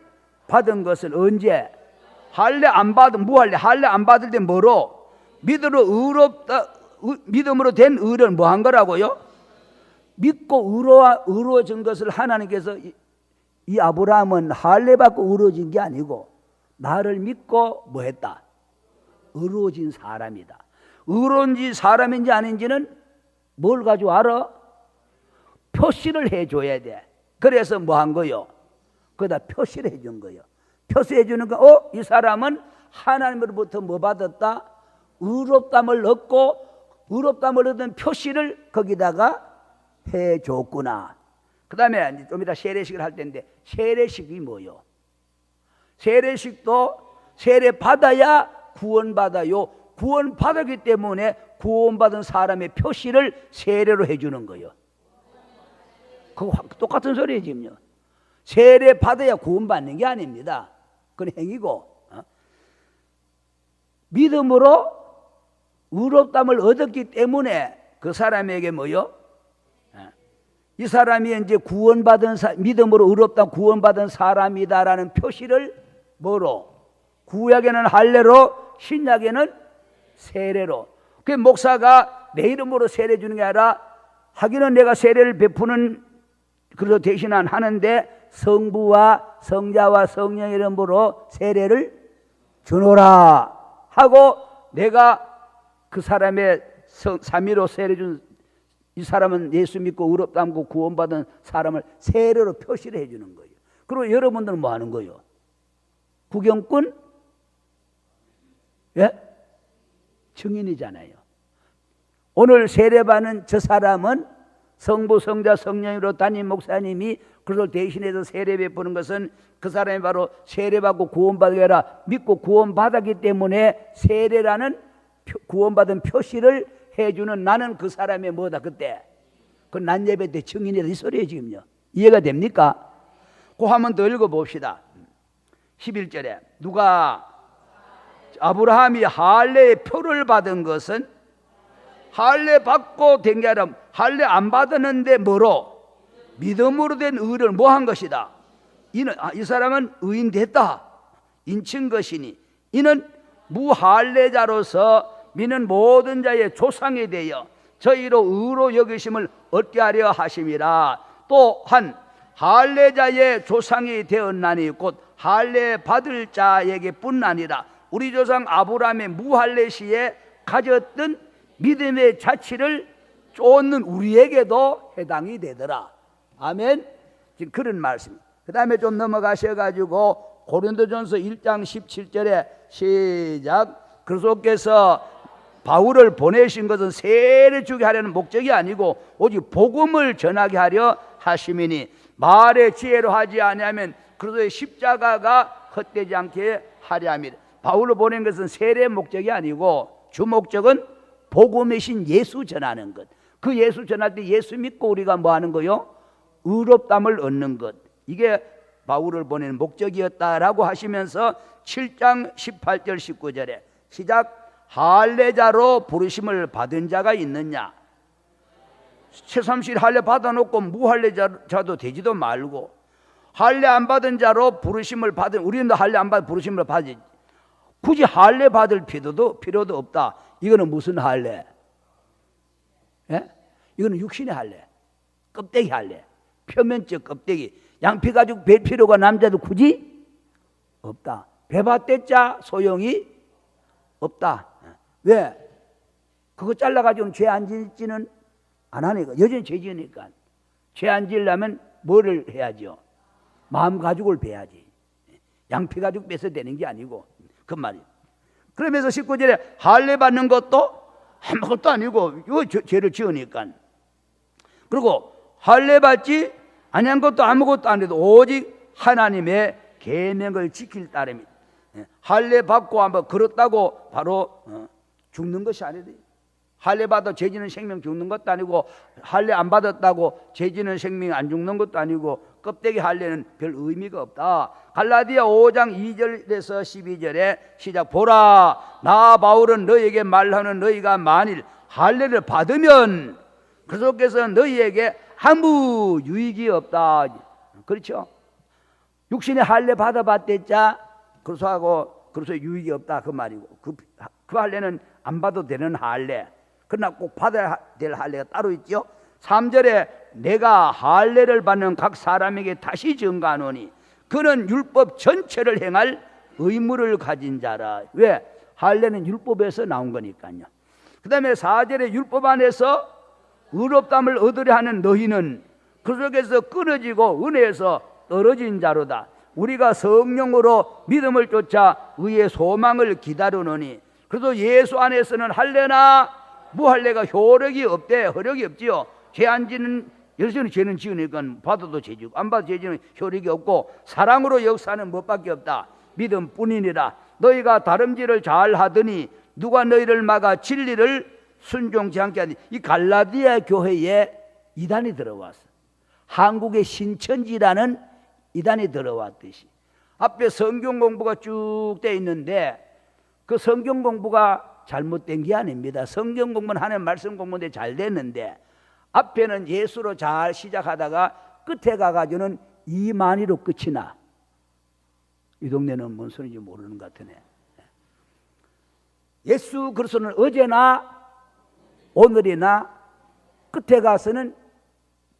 받은 것은 언제? 할례 안 받은 무할례 할례 안 받을 때 뭐로? 믿음으로 된 의를 뭐 한 거라고요? 믿고 의로워진 것을 하나님께서 이 아브라함은 할례 받고 의로워진 게 아니고 나를 믿고 뭐 했다? 의로워진 사람이다. 의로운지 사람인지 아닌지는 뭘 가지고 알아? 표시를 해줘야 돼. 그래서 뭐 한 거요? 거기다 표시를 해준 거요. 표시해 주는 거, 이 사람은 하나님으로부터 뭐 받았다? 의롭담을 얻고 의롭담을 얻은 표시를 거기다가 해줬구나. 그 다음에 좀 이따 세례식을 할 텐데 세례식이 뭐요? 세례식도 세례 받아야 구원받아요. 구원받았기 때문에 구원받은 사람의 표시를 세례로 해주는 거예요. 그거 똑같은 소리예요 지금요. 세례 받아야 구원받는 게 아닙니다. 그건 행위고 믿음으로 의롭담을 얻었기 때문에 그 사람에게 뭐요? 이 사람이 이제 구원받은 믿음으로 의롭다 구원받은 사람이다라는 표시를 뭐로? 구약에는 할례로, 신약에는 세례로. 그 목사가 내 이름으로 세례 주는 게 아니라 하기는 내가 세례를 베푸는 그래서 대신은 하는데 성부와 성자와 성령의 이름으로 세례를 주노라 하고 내가 그 사람의 삼위로 세례 준 이 사람은 예수 믿고 의롭다 하고 구원받은 사람을 세례로 표시를 해주는 거예요. 그리고 여러분들은 뭐 하는 거예요? 구경꾼? 예? 증인이잖아요. 오늘 세례받는 저 사람은 성부, 성자, 성령으로 담임 목사님이 그걸 대신해서 세례 베푸는 것은 그 사람이 바로 세례받고 구원받게 아니라 믿고 구원받았기 때문에 세례라는 구원받은 표시를 해주는 나는 그 사람의 뭐다 그때 그 난 예배 때 증인이다 이 소리예요 지금요. 이해가 됩니까? 그 한번 더 읽어봅시다. 11절에 누가 아브라함이 할례의 표를 받은 것은 할례 받고 된 게 아니라 할례 안 받았는데 뭐로? 믿음으로 된 의를 뭐 한 것이다. 이는 이 사람은 의인 됐다 인친 것이니 이는 무할례자로서 믿는 모든 자의 조상이 되어 저희로 의로 여기심을 얻게 하려 하심이라. 또한 할례자의 조상이 되었나니 곧 할례 받을 자에게 뿐 아니라 우리 조상 아브라함의 무할례 시에 가졌던 믿음의 자취를 쫓는 우리에게도 해당이 되더라. 아멘. 지금 그런 말씀. 그 다음에 좀 넘어가셔가지고 고린도전서 1장 17절에 시작. 그리스도께서 바울을 보내신 것은 세례 주게 하려는 목적이 아니고 오직 복음을 전하게 하려 하심이니 말의 지혜로 하지 아니하면 그리스도의 십자가가 헛되지 않게 하려 함이라. 바울을 보낸 것은 세례 목적이 아니고 주 목적은 복음이신 예수 전하는 것. 그 예수 전할 때 예수 믿고 우리가 뭐 하는 거요? 의롭담을 얻는 것. 이게 바울을 보내는 목적이었다라고 하시면서 7장 18절 19절에 시작. 할례자로 부르심을 받은 자가 있느냐? 새삼실 할례 받아놓고 무할례자도 되지도 말고, 할례 안 받은 자로 부르심을 받은, 우리는 할례 안 받은 부르심을 받지, 굳이 할례 받을 필요도 없다. 이거는 무슨 할례? 예? 이거는 육신의 할례, 껍데기 할례, 표면적 껍데기. 양피 가지고 뵐 필요가 남자도 굳이 없다. 배밭대자 소용이 없다. 왜? 그거 잘라가지고는 죄 안 짓지는 안 하니까. 여전히 죄 지으니까. 죄 안 지으려면 뭐를 해야죠? 마음 가죽을 베야지. 양피 가죽 빼서 되는 게 아니고, 그 말이에요. 그러면서 19절에 할례 받는 것도 아무것도 아니고, 이거 죄를 지으니까. 그리고 할례 받지 아니한 것도 아무것도 아니고 오직 하나님의 계명을 지킬 따름이다. 할례 받고 한번 그렇다고 바로 죽는 것이 아니지. 할례 받아 죄지는 생명 죽는 것도 아니고, 할례 안 받았다고 죄지는 생명 안 죽는 것도 아니고, 껍데기 할례는 별 의미가 없다. 갈라디아 5장 2절에서 12절에 시작. 보라, 나 바울은 너희에게 말하는 너희가 만일 할례를 받으면 그 속에서 너희에게 아무 유익이 없다. 그렇죠? 육신의 할례 받아봤댔자 그래서 유익이 없다, 그 말이고, 그 할례는 안 받아도 되는 할례. 그러나 꼭 받아야 될 할례가 따로 있죠. 3절에 내가 할례를 받는 각 사람에게 다시 증가하노니 그는 율법 전체를 행할 의무를 가진 자라. 왜? 할례는 율법에서 나온 거니까요. 그 다음에 4절에 율법 안에서 의롭다함을 얻으려 하는 너희는 그 속에서 끊어지고 은혜에서 떨어진 자로다. 우리가 성령으로 믿음을 쫓아 의의 소망을 기다리노니 그래도 예수 안에서는 할례나 무할례가 효력이 없대. 효력이 없지요. 죄 안 지는, 여전히 죄는 지으니까 받아도 죄지고 안 받아도 죄지는 효력이 없고, 사랑으로 역사는 무엇밖에 없다. 믿음뿐이니라. 너희가 다름질을 잘 하더니 누가 너희를 막아 진리를 순종치 않게 하니. 이 갈라디아 교회에 이단이 들어왔어. 한국의 신천지라는 이단이 들어왔듯이. 앞에 성경 공부가 쭉 돼 있는데 그 성경 공부가 잘못된 게 아닙니다. 성경 공부는 하나님 말씀 공부인데 잘 됐는데, 앞에는 예수로 잘 시작하다가 끝에 가가지고는 이만희로 끝이 나. 이 동네는 뭔 소리인지 모르는 것 같으네. 예수 그리스도는 어제나 오늘이나 끝에 가서는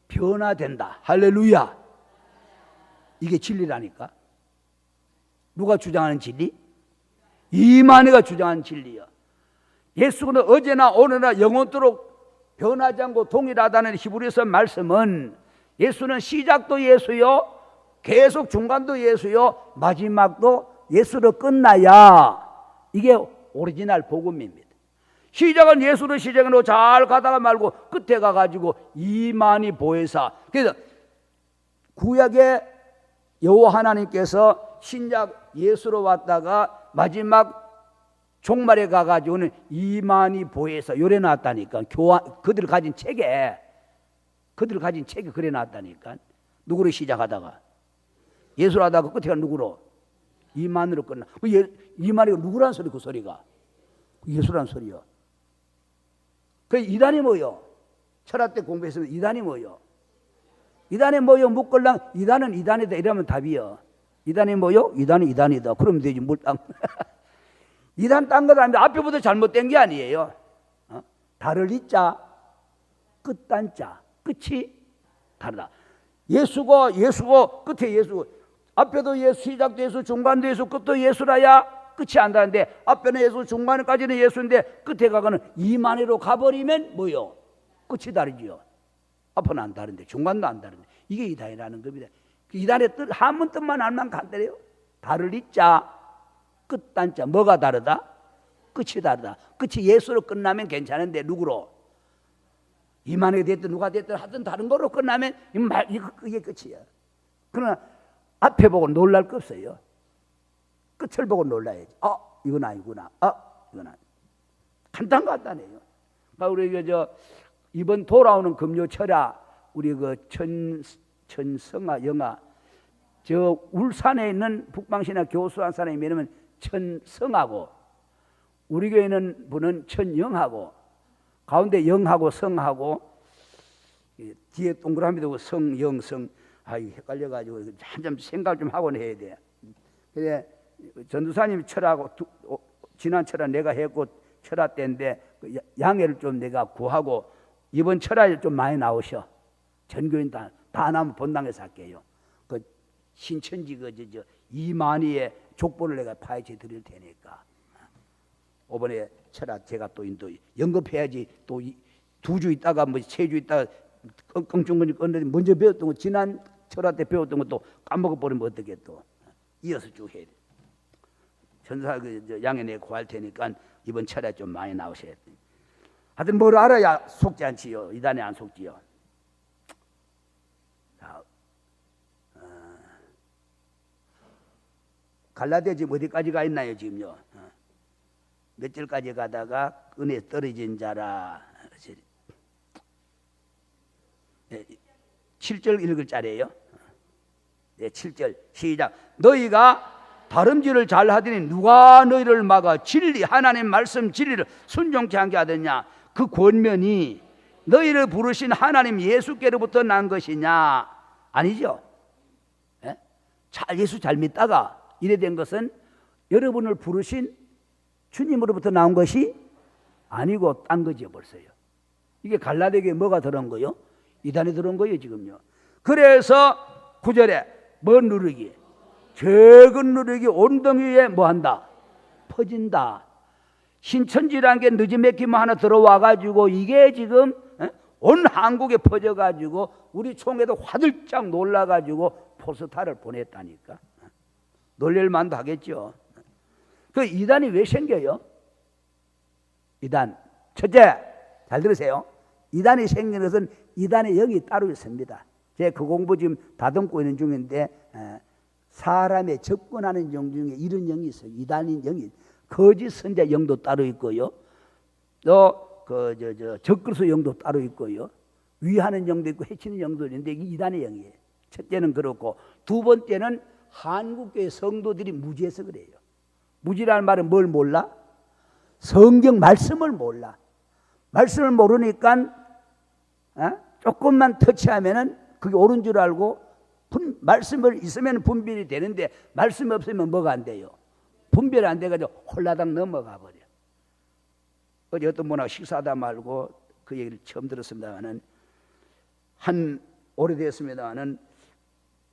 변화된다. 할렐루야. 이게 진리라니까. 누가 주장하는 진리? 이만희가 주장하는 진리야. 예수는 어제나 오늘이나 영원토록 변하지 않고 동일하다는 히브리서 말씀은, 예수는 시작도 예수요, 계속 중간도 예수요, 마지막도 예수로 끝나야 이게 오리지널 복음입니다. 시작은 예수로 시작으로 잘 가다가 말고 끝에 가가지고 이만희 보혜사. 그래서 구약의 여호와 하나님께서 신약 예수로 왔다가 마지막 종말에 가가지고는 이만희 보혜사 요래 놨다니까. 그들 가진 책에 그래 놨다니까. 누구로 시작하다가 예수로 하다가 끝에 누구로? 이만희로 끝나. 이만희가 누구란 소리? 그 소리가 예수란 소리요. 그 이단이 뭐요? 철학 때 공부했으면 이단이 뭐요? 이단이 뭐요? 묻걸랑 이단은 이단이다 이러면 답이요. 이단이 뭐요? 이단은 이단이다. 그러면 되지 뭘 땅. 이단 딴 것 아닌데 앞에부터 잘못된 게 아니에요. 다를 이자 끝단자 끝이 다르다. 예수고 끝에 예수, 앞에도 예수, 시작도 예수, 중간도 예수, 끝도 예수라야 끝이 안 다른데, 앞에는 예수, 중간까지는 예수인데 끝에 가서는 이만희로 가버리면 뭐요? 끝이 다르지요. 앞은 안 다른데 중간도 안 다른데. 이게 이단이라는 겁니다. 이단의 뜻, 한문 뜻만 알면 간단해요. 다를 이자 끝단자. 뭐가 다르다? 끝이 다르다. 끝이 예수로 끝나면 괜찮은데 누구로? 이만희가 됐든 누가 됐든 하여튼 다른 거로 끝나면 이게 끝이야. 그러나 앞에 보고 놀랄 거 없어요. 끝을 보고 놀라야지. 이건 아니구나. 이건 아니. 간단해요. 우리 이번 돌아오는 금요 철야 우리 그 천성아 영아 저 울산에 있는 북방신학 교수 한 사람이 뭐냐면 천성하고, 우리 교회 있는 분은 천영하고, 가운데 영하고 성하고, 뒤에 동그라미 두고 성영성, 헷갈려가지고 한참 생각 좀 하곤 해야 돼. 그래 전도사님 철하고 지난 철화 내가 했고 철화 때인데 양해를 좀 내가 구하고 이번 철화에 좀 많이 나오셔. 전교인 다 나면 본당에서 할게요. 그 신천지 저 이만희의 족보를 내가 파헤쳐 드릴 테니까. 이번에 철화 제가 또 인도 연급해야지. 또 2주 있다가 뭐 3주 있다가 껑충껑충 건데 먼저 배웠던 거 지난 철화 때 배웠던 것도 까먹어 버리면 어떻게 또 이어서 쭉 해야 돼. 전사 양해 내 구할 테니까 이번 철에 좀 많이 나오셔야 돼. 하여튼 뭘 알아야 속지 않지요. 이단에 안 속지요. 자, 갈라디아 지금 어디까지 가 있나요 지금요? 몇 절까지 가다가 은혜 떨어진 자라. 7절 읽을 자리예요. 네, 7절 시작. 너희가 다름질을 잘하더니 누가 너희를 막아 진리 하나님 말씀 진리를 순종케 하게 하더냐. 그 권면이 너희를 부르신 하나님 예수께로부터 난 것이냐? 아니죠. 예? 예수 잘 믿다가 이래 된 것은 여러분을 부르신 주님으로부터 나온 것이 아니고 딴 거죠 벌써요. 이게 갈라디아에 뭐가 들어온 거요? 이단에 들어온 거예요 지금요. 그래서 9절에 뭐 누르기? 적은 누르기 온덩이에 뭐한다? 퍼진다. 신천지라는 게 늦지막히면 하나 들어와가지고 이게 지금 온 한국에 퍼져가지고 우리 총회도 화들짝 놀라가지고 포스타를 보냈다니까. 놀랄만도 하겠죠. 그 이단이 왜 생겨요? 이단 첫째 잘 들으세요. 이단이 생기는 것은 이단의 영이 따로 있습니다. 제가 그 공부 지금 다듬고 있는 중인데 사람에 접근하는 영 중에 이런 영이 있어요. 이단인 영이 거짓 선자 영도 따로 있고요. 또 적그리스도 영도 따로 있고요. 위하는 영도 있고 해치는 영도 있는데 이게 이단의 영이에요. 첫째는 그렇고 두 번째는 한국교회 성도들이 무지해서 그래요. 무지라는 말은 뭘 몰라? 성경 말씀을 몰라. 말씀을 모르니까 조금만 터치하면은 그게 옳은 줄 알고 말씀을 있으면 분별이 되는데 말씀 없으면 뭐가 안 돼요? 분별이 안 돼가지고 홀라당 넘어가 버려. 어제 어떤 분하고 식사하다 말고 그 얘기를 처음 들었습니다만은 한 오래됐습니다만은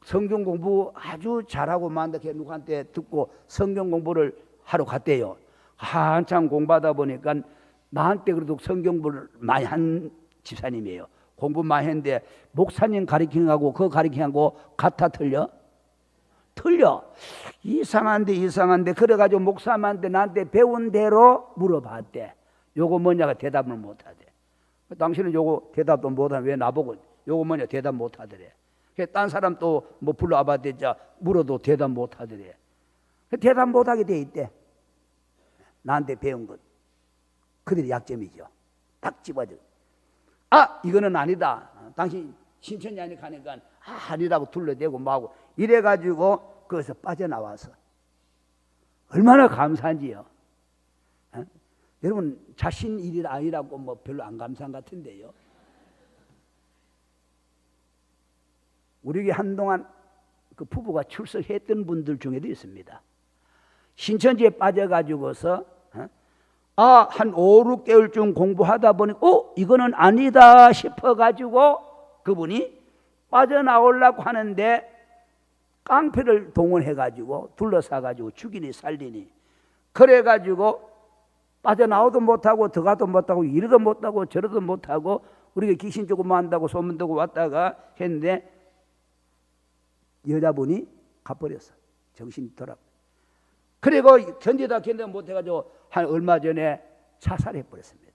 성경 공부 아주 잘하고 만다 누구한테 듣고 성경 공부를 하러 갔대요. 한참 공부하다 보니까 나한테 그래도 성경 공부를 많이 한 집사님이에요. 공부 많이 했는데 목사님 가르치는하고 그 가르치는하고 같아 틀려? 틀려. 이상한데 그래가지고 목사님한테 나한테 배운 대로 물어봤대. 요거 뭐냐가 대답을 못하대. 당신은 요거 대답도 못하면 왜 나보고 요거 뭐냐 대답 못하더래. 딴 사람 또 뭐 불러와봤대자 물어도 대답 못하더래. 대답 못하게 돼 있대. 나한테 배운 것. 그들의 약점이죠. 딱 집어져. 이거는 아니다. 당신 신천지 안에 가니까 아니라고 둘러대고 뭐하고 이래가지고 거기서 빠져나와서 얼마나 감사한지요. 여러분 자신 일이 아니라고 뭐 별로 안 감사한 것 같은데요. 우리 한동안 그 부부가 출석했던 분들 중에도 있습니다. 신천지에 빠져가지고서 한 5, 6개월쯤 공부하다 보니 이거는 아니다 싶어가지고 그분이 빠져나오려고 하는데 깡패를 동원해가지고 둘러싸가지고 죽이니 살리니 그래가지고 빠져나오도 못하고 들어가도 못하고 이러도 못하고 저러도 못하고 우리가 귀신 조금 한다고 소문 듣고 왔다가 했는데 여자분이 가버렸어. 정신이 돌아. 그리고 견디다 못해가지고 한 얼마 전에 자살해버렸습니다.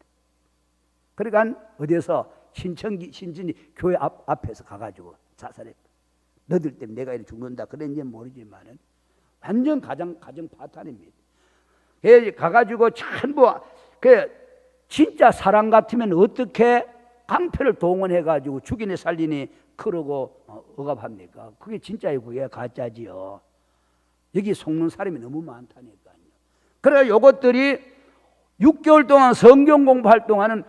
그러니까 어디서 신천지 교회 앞에서 가가지고 자살했다. 너들 때문에 내가 이렇게 죽는다 그랬는지 모르지만은 완전 가정 파탄입니다. 가가지고 전부 진짜 사람 같으면 어떻게 깡패를 동원해가지고 죽이니 살리니 그러고 억압합니까? 그게 진짜이고 그게 가짜지요. 여기 속는 사람이 너무 많다니까요. 그래서 요것들이 6개월 동안 성경 공부할 동안은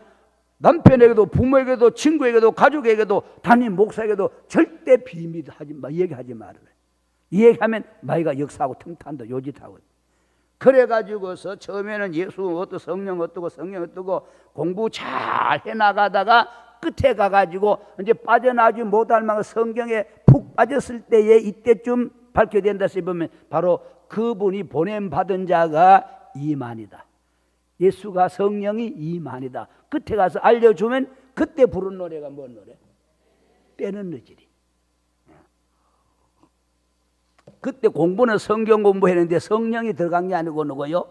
남편에게도 부모에게도 친구에게도 가족에게도 담임 목사에게도 절대 비밀하지 마, 얘기하지 말아요. 이 얘기하면 마이가 역사하고 틈탄다 요짓하고. 그래가지고서 처음에는 예수 어떠고 성령 어떠고 성령 어떠고 공부 잘 해나가다가 끝에 가가지고 이제 빠져나오지 못할 만큼 성경에 푹 빠졌을 때에 이때쯤 밝혀야 된다 싶으면 바로 그분이 보냄받은 자가 이만이다. 예수가 성령이 이만이다. 끝에 가서 알려주면 그때 부른 노래가 뭔 노래? 때는 늦으리. 그때 공부는 성경 공부했는데 성령이 들어간 게 아니고 누구요?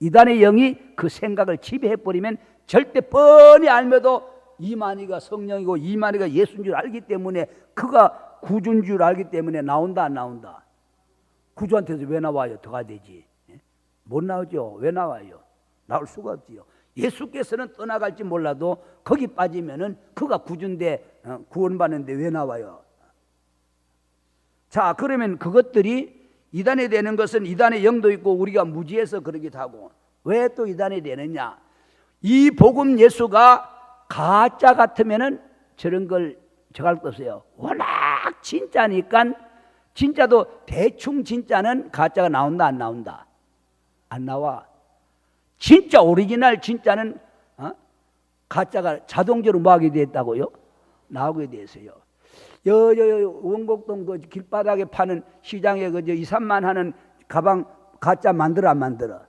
이단의 영이 그 생각을 지배해버리면 절대 뻔히 알면도 이만희가 성령이고 이만희가 예수인 줄 알기 때문에 그가 구주인 줄 알기 때문에 나온다 안 나온다? 구주한테서 왜 나와요? 더가 되지. 못 나오죠. 왜 나와요? 나올 수가 없지요. 예수께서는 떠나갈지 몰라도 거기 빠지면은 그가 구주인데 구원받는데 왜 나와요? 자, 그러면 그것들이 이단이 되는 것은 이단의 영도 있고 우리가 무지해서 그러기도 하고 왜 또 이단이 되느냐? 이 복음 예수가 가짜 같으면은 저런 걸 저할 것 없어요. 워낙 진짜니까 진짜도 대충 진짜는 가짜가 나온다 안 나온다? 안 나와. 진짜 오리지널 진짜는 가짜가 자동적으로 뭐하게 됐다고요? 나오게 됐어요. 원곡동 그 길바닥에 파는 시장에 그저 2, 3만 하는 가방 가짜 만들어 안 만들어?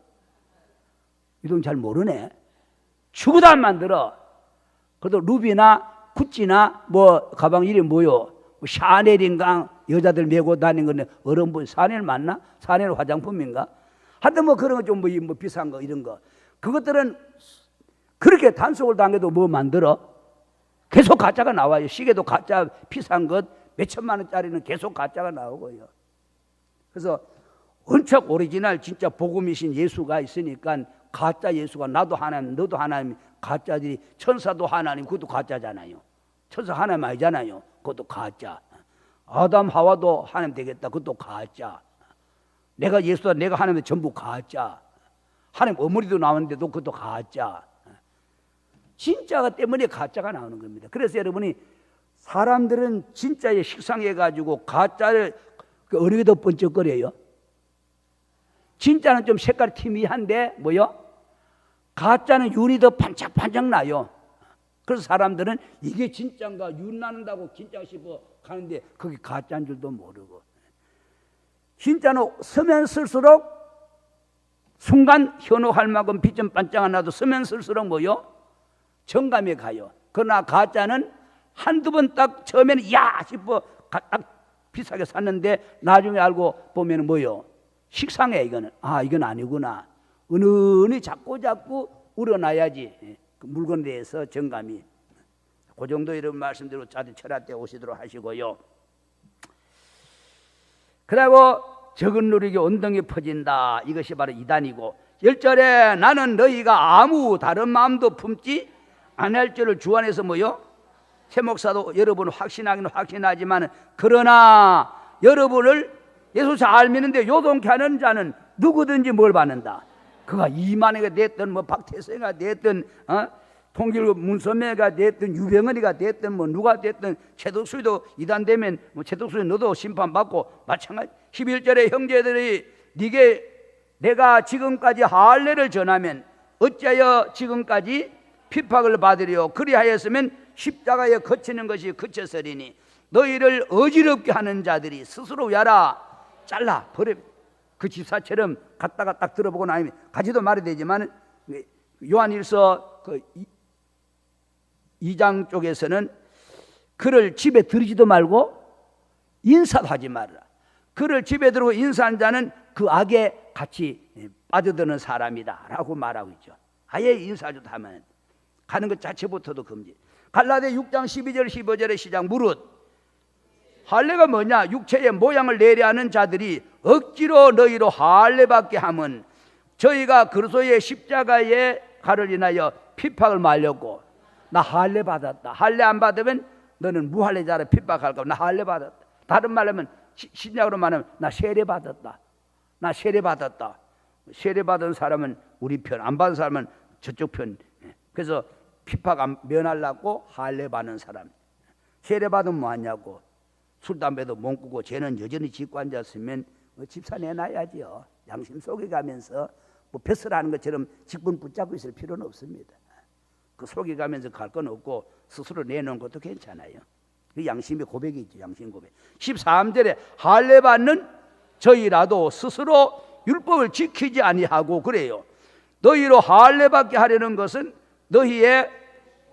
이동 잘 모르네. 죽어도 안 만들어. 그래도 루비나 구찌나 뭐 가방 이름이 뭐요? 뭐 샤넬인가 여자들 메고 다니는 건데 어른분 샤넬 맞나? 샤넬 화장품인가? 하여튼 뭐 그런 거 좀 뭐 비싼 거 이런 거 그것들은 그렇게 단속을 당해도 뭐 만들어? 계속 가짜가 나와요. 시계도 가짜 비싼 것 몇천만 원짜리는 계속 가짜가 나오고요. 그래서 원척 오리지널 진짜 복음이신 예수가 있으니까 가짜 예수가 나도 하나님 너도 하나님 가짜들이 천사도 하나님 그것도 가짜잖아요. 천사 하나님 아니잖아요. 그것도 가짜. 아담 하와도 하나님 되겠다. 그것도 가짜. 내가 예수다 내가 하나님 전부 가짜. 하나님 어머니도 나오는데도 그것도 가짜. 진짜가 때문에 가짜가 나오는 겁니다. 그래서 여러분이 사람들은 진짜에 식상해가지고 가짜를 어느 게 더 번쩍거려요? 진짜는 좀 색깔이 희미한데 뭐요? 가짜는 윤이 더 반짝반짝 나요. 그래서 사람들은 이게 진짜인가 윤 나는다고 진짜 싶어 가는데 그게 가짜인 줄도 모르고 진짜는 서면 쓸수록 순간 현혹할 만큼 빛 좀 반짝 안 나도 서면 쓸수록 뭐요? 정감에 가요. 그러나 가짜는 한두 번 딱 처음에는 야 싶어 딱 비싸게 샀는데 나중에 알고 보면 뭐요? 식상해 이거는. 아 이건 아니구나. 은은히 자꾸 우러나야지 그 물건에 대해서 정감이. 그 정도 이런 말씀대로 자주 철학 때 오시도록 하시고요. 그리고 적은 누리게 온덩이 퍼진다. 이것이 바로 이단이고 1절에 나는 너희가 아무 다른 마음도 품지 안 할 줄을 주 안에서 뭐요? 새 목사도 여러분 확신하기는 확신하지만 그러나 여러분을 예수 잘 믿는데 요동케 하는 자는 누구든지 뭘 받는다. 그가 이만희가 됐든 뭐 박태성이가 됐든 통길 문선매가 됐든 유병헌이가 됐든 뭐 누가 됐든 최덕수도 이단되면 뭐 최덕수 너도 심판받고 마찬가지. 11절에 형제들이 네게 내가 지금까지 할례를 전하면 어찌하여 지금까지 핍박을 받으리요. 그리하였으면 십자가에 거치는 것이 그쳤으리니 너희를 어지럽게 하는 자들이 스스로 야라 잘라 버려. 그 집사처럼 갔다가 딱 들어보고 나면 가지도 말이 되지만 요한일서 그 2장 쪽에서는 그를 집에 들이지도 말고 인사도 하지 말라. 그를 집에 들고 인사한 자는 그 악에 같이 빠져드는 사람이다 라고 말하고 있죠. 아예 인사도 하면 가는 것 자체부터도 금지. 갈라디아 6장 12절 15절의 시작 무릇 할례가 뭐냐? 육체의 모양을 내려하는 자들이 억지로 너희로 할례받게 하면 저희가 그리스도의 십자가의 가를 인하여 핍박을 말렸고 나 할례 받았다. 할례 안 받으면 너는 무할례자라 핍박할까? 나 할례 받았다. 다른 말로 하면 신약으로 말하면 나 세례 받았다. 나 세례 받았다. 세례 받은 사람은 우리 편, 안 받은 사람은 저쪽 편. 그래서 핍박 안 면하려고 할례 받는 사람. 세례 받으면 뭐하냐고. 술 담배도 못 꾸고 죄는 여전히 짓고 앉았으면 집사 내놔야지요. 양심 속여가면서 뭐 벼슬하는 것처럼 직분 붙잡고 있을 필요는 없습니다. 그 속여가면서 갈 건 없고 스스로 내놓은 것도 괜찮아요. 그 양심의 고백이죠. 양심 고백. 13절에 할례 받는 저희라도 스스로 율법을 지키지 아니하고 그래요. 너희로 할례 받게 하려는 것은 너희의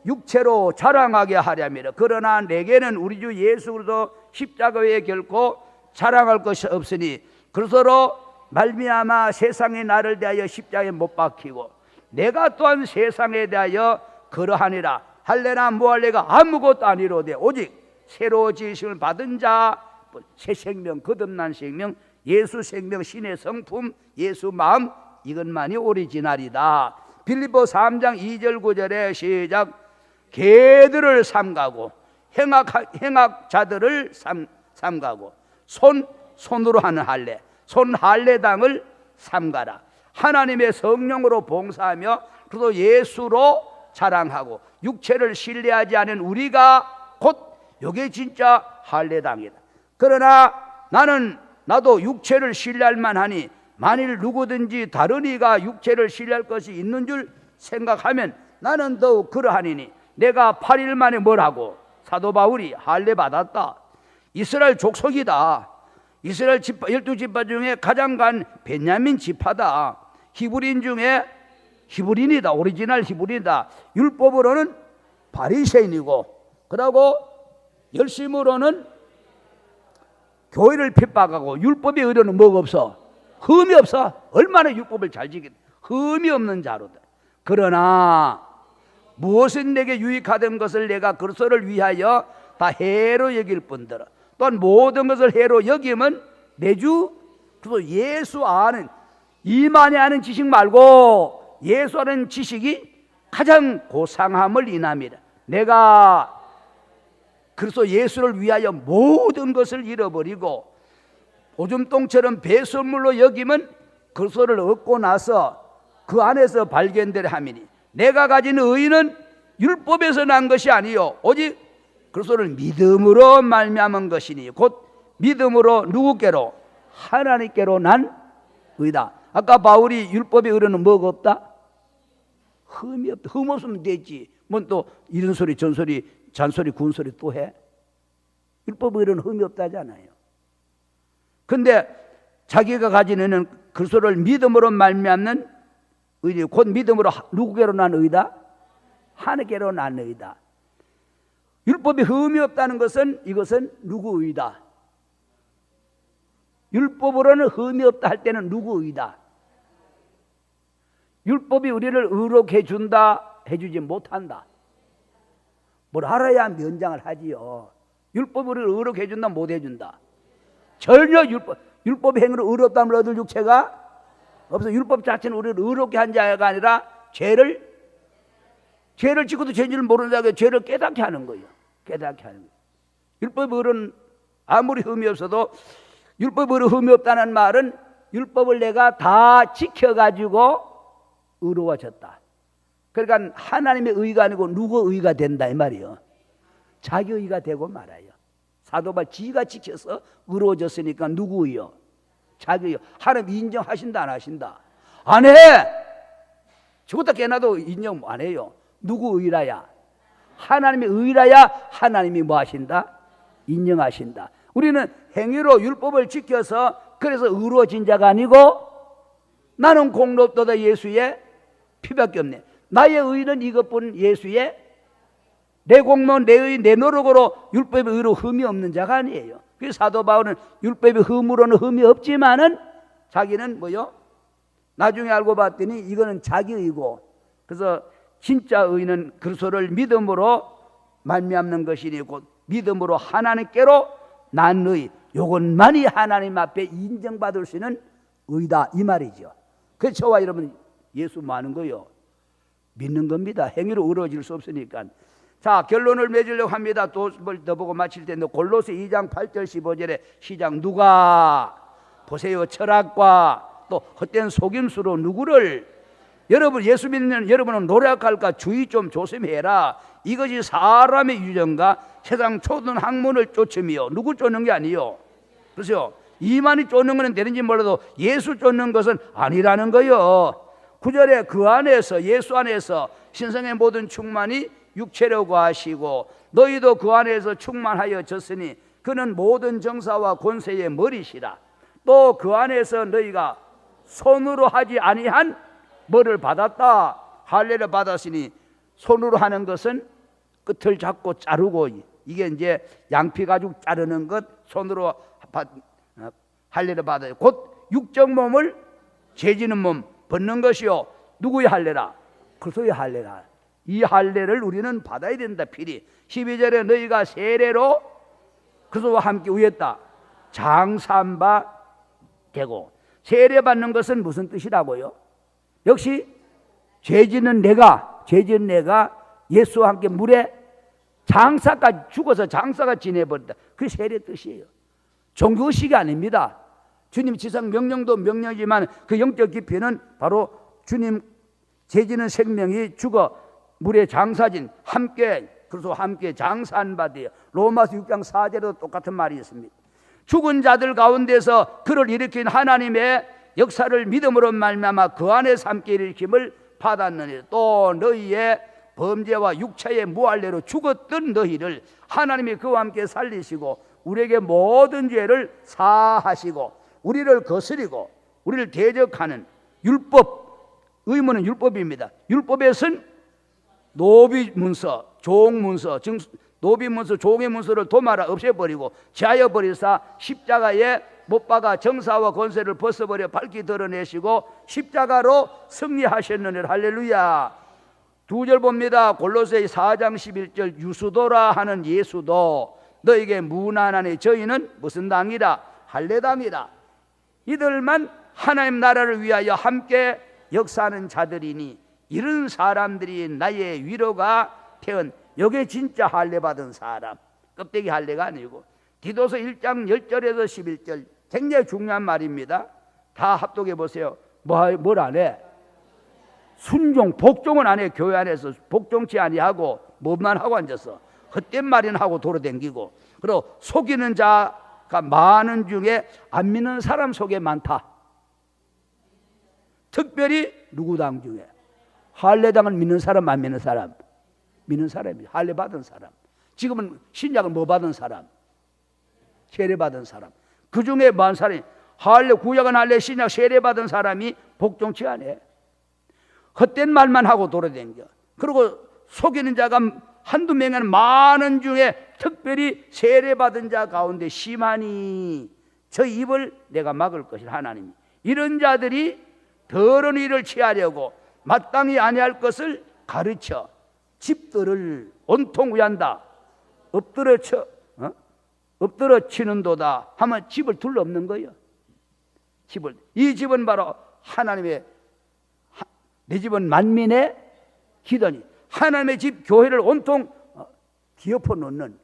육체로 자랑하게 하려니라. 그러나 내게는 우리 주 예수 그리스도 십자가 외에 결코 자랑할 것이 없으니 그리스도로 말미암아 세상이 나를 대하여 십자가에 못 박히고 내가 또한 세상에 대하여 그러하니라. 할례나 무할례가 아무것도 아니로되 오직 새로 지으심을 받은 자 새 생명 거듭난 생명 예수 생명 신의 성품 예수 마음 이것만이 오리지널이다. 빌립보 3장 2절 9절에 시작. 개들을 삼가고 행악자들을 삼가고 손으로 하는 할례 손 할례당을 삼가라. 하나님의 성령으로 봉사하며 그도 예수로 자랑하고 육체를 신뢰하지 않은 우리가 곧 이게 진짜 할례당이다. 그러나 나도 육체를 신뢰할 만하니 만일 누구든지 다른 이가 육체를 신뢰할 것이 있는 줄 생각하면 나는 더욱 그러하니니 내가 8일 만에 뭐라고 사도 바울이 할례 받았다. 이스라엘 족속이다. 이스라엘 12지파 중에 가장 간 베냐민 지파다. 히브리인 중에 히브리인이다. 오리지널 히브리인이다. 율법으로는 바리새인이고 그러고 열심으로는 교회를 핍박하고 율법의 의료는 뭐가 없어? 흠이 없어. 얼마나 율법을 잘 지키든 흠이 없는 자로다. 그러나 무엇은 내게 유익하던 것을 내가 그리스도를 위하여 다 해로 여길 뿐더러 또한 모든 것을 해로 여기면 내주 그리고 예수 아는 이만희 아는 지식 말고 예수 아는 지식이 가장 고상함을 인함이라. 내가 그리스도 예수를 위하여 모든 것을 잃어버리고 오줌똥처럼 배설물로 여기면 그리스도를 얻고 나서 그 안에서 발견될 함이니 내가 가진 의는 율법에서 난 것이 아니요 오직 그리스도를 믿음으로 말미암은 것이니 곧 믿음으로 누구께로? 하나님께로 난 의다. 아까 바울이 율법의 의는 뭐가 없다? 흠이 없다. 흠 없으면 되지. 뭐 또 이런 소리 전소리 잔소리 군소리 또 해? 율법의 의는 흠이 없다잖아요. 근데 자기가 가지는 그리스도를 믿음으로 말미암는 의리 곧 믿음으로 누구께로 난 의다? 하나님께로 난 의다. 율법이 흠이 없다는 것은 이것은 누구 의다? 율법으로는 흠이 없다 할 때는 누구 의다? 율법이 우리를 의롭게 해준다 해주지 못한다. 뭘 알아야 면장을 하지요. 율법이 우리를 의롭게 해준다 못 해준다. 전혀 율법의 행위로 의롭다함을 얻을 육체가 없어. 율법 자체는 우리를 의롭게 한 자가 아니라 죄를 짓고도 죄인지를 모르는 자가 죄를 깨닫게 하는 거예요. 깨닫게 하는 거예요. 율법의 의는 아무리 흠이 없어도 율법의 의로 흠이 없다는 말은 율법을 내가 다 지켜가지고 의로워졌다. 그러니까 하나님의 의가 아니고 누구 의가 된다 이 말이에요. 자기 의가 되고 말아요. 사도 바울 지가 지켜서 의로워졌으니까 누구 의요? 자기 의요. 하나님 인정하신다 안 하신다? 안 해. 죽었다 깨어나도 인정 안 해요. 누구 의라야? 하나님의 의라야 하나님이 뭐 하신다? 인정하신다. 우리는 행위로 율법을 지켜서 그래서 의로워진 자가 아니고 나는 공로도다 예수의 피밖에 없네. 나의 의는 이것뿐 예수의 내 공로 내 의 내 노력으로 율법의 의로 흠이 없는 자가 아니에요. 그래서 사도 바울은 율법의 흠으로는 흠이 없지만은 자기는 뭐요? 나중에 알고 봤더니 이거는 자기 의고 그래서 진짜 의는 그리스도를 믿음으로 말미암는 것이니 곧 믿음으로 하나님께로 난 의 요것만이 하나님 앞에 인정받을 수 있는 의다 이 말이죠. 그래서 저와 여러분 예수 많은 거요 믿는 겁니다. 행위로 의로워질 수 없으니까. 자, 결론을 맺으려고 합니다. 또 뭘 더 보고 마칠 텐데 골로새 2장 8절 15절에 시작. 누가 보세요. 철학과 또 헛된 속임수로 누구를, 여러분 예수 믿는 여러분은 노력할까 주의 좀 조심해라. 이것이 사람의 유전과 세상 초등 학문을 쫓음이요. 누구 쫓는 게 아니요. 그렇죠? 이만이 쫓는 것은 되는지 몰라도 예수 쫓는 것은 아니라는 거요. 9절에 그 안에서, 예수 안에서 신성의 모든 충만이 육체로 거하시고 너희도 그 안에서 충만하여졌으니 그는 모든 정사와 권세의 머리시라. 또 그 안에서 너희가 손으로 하지 아니한 뭐를 받았다. 할례를 받았으니 손으로 하는 것은 끝을 잡고 자르고, 이게 이제 양피 가지고 자르는 것, 손으로 할례를 받아요. 곧 육적 몸을 죄지는 몸 벗는 것이요. 누구의 할례라? 그리스도의 할례라. 이 할례를 우리는 받아야 된다. 필히 12절에 너희가 세례로 그리스도와 함께 위했다. 장사한 바 되고, 세례 받는 것은 무슨 뜻이라고요? 역시 죄지는 내가 예수와 함께 물에 장사까지 죽어서 장사가 지내버린다. 그게 세례 뜻이에요. 종교의식이 아닙니다. 주님 지상 명령도 명령이지만 그 영적 깊이는 바로 주님 죄지는 생명이 죽어 물에 장사진 함께, 그래서 함께 장사한 바 되어. 로마서 6장 4절에도 똑같은 말이 있습니다. 죽은 자들 가운데서 그를 일으킨 하나님의 역사를 믿음으로 말미암아 그 안에서 함께 일으킴을 받았느니 또 너희의 범죄와 육체의 무할례로 죽었던 너희를 하나님이 그와 함께 살리시고 우리에게 모든 죄를 사하시고 우리를 거스리고 우리를 대적하는 율법, 의무는 율법입니다. 율법에선 노비문서, 종문서, 노비문서, 종의 문서를 도말아 없애버리고 제하여 버리사 십자가에 못 박아 정사와 권세를 벗어버려 밝히 드러내시고 십자가로 승리하셨느니라. 할렐루야. 2절 봅니다. 골로새 4장 11절 유수도라 하는 예수도 너에게 무난하니 저희는 무슨 당이라? 할례당이라. 이들만 하나님 나라를 위하여 함께 역사하는 자들이니 이런 사람들이 나의 위로가 되은, 여기에 진짜 할례 받은 사람, 껍데기 할례가 아니고. 디도서 1장 10절에서 11절 굉장히 중요한 말입니다. 다 합독해 보세요. 뭘 안 해? 순종, 복종은 안 해. 교회 안에서 복종치 아니하고 뭐만 하고 앉아서 헛된 말이나 하고 돌아다니고, 그리고 속이는 자가 많은 중에 안 믿는 사람 속에 많다. 특별히 누구당 중에 할례당은 믿는 사람, 안 믿는 사람? 믿는 사람이에요. 할례 받은 사람. 지금은 신약을 뭐 받은 사람? 세례 받은 사람. 그 중에 많은 사람이 할례, 구약은 할례, 신약 세례 받은 사람이 복종치 않아. 헛된 말만 하고 돌아다녀. 그리고 속이는 자가 한두 명에는 많은 중에 특별히 세례 받은 자 가운데 심하니 저 입을 내가 막을 것이라. 하나님이 이런 자들이 더러운 일을 취하려고 마땅히 아니할 것을 가르쳐 집들을 온통 위한다. 엎드려 치는도다 하면 집을 둘러엎는 거예요. 이 집은 바로 하나님의, 내 집은 만민의 기도니 하나님의 집 교회를 온통 뒤엎어 놓는,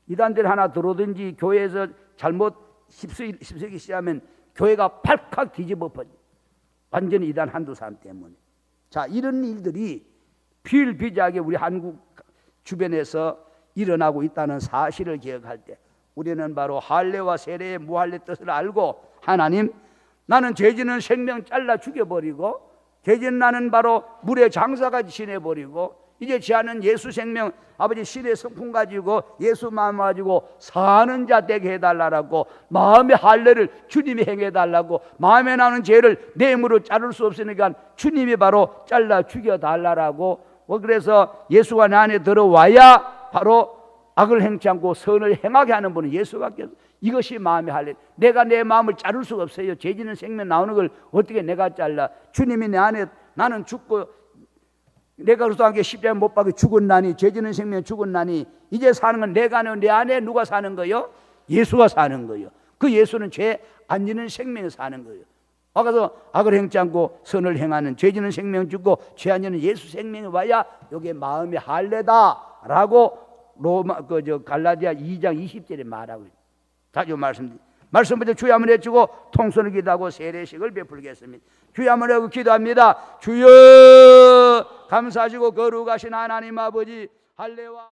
이단들 하나 들어오든지 교회에서 잘못 씹새기 시작하면 교회가 팔칵 뒤집어 버려. 완전히 이단 한두 사람 때문에. 자, 이런 일들이 비일비재하게 우리 한국 주변에서 일어나고 있다는 사실을 기억할 때 우리는 바로 할례와 세례의 무할례 뜻을 알고, 하나님 나는 죄지는 생명 잘라 죽여버리고 죄지는 나는 바로 물의 장사까지 지내버리고 이제 제하는 예수 생명, 아버지 신의 성품 가지고 예수 마음 가지고 사는 자 되게 해달라고, 마음의 할례를 주님이 행해달라고, 마음에 나는 죄를 내 힘으로 자를 수 없으니까 주님이 바로 잘라 죽여달라고. 그래서 예수가 내 안에 들어와야 바로 악을 행치 않고 선을 행하게 하는 분은 예수밖에 없어요. 이것이 마음의 할례. 내가 내 마음을 자를 수가 없어요. 죄지는 생명 나오는 걸 어떻게 내가 잘라? 주님이 내 안에, 나는 죽고 내가 그리스도와 함께 십자가에 못 박혀 죽었나니, 죄지는 생명 죽었나니 이제 사는 건 내가 아니고 내 안에 누가 사는 거요? 예수가 사는 거요. 그 예수는 죄 안 지는 생명에 사는 거예요. 아까서 악을 행치 않고 선을 행하는 죄지는 생명 죽고 죄 안 지는 예수 생명이 와야 이게 마음의 할례다. 라고 갈라디아 2장 20절에 말하고 있습니다. 자주 말씀부터 주여 한번 해주고 통성을 기도하고 세례식을 베풀겠습니다. 주여 한번 하고 기도합니다. 주여 감사하시고 거룩하신 하나님 아버지 할례와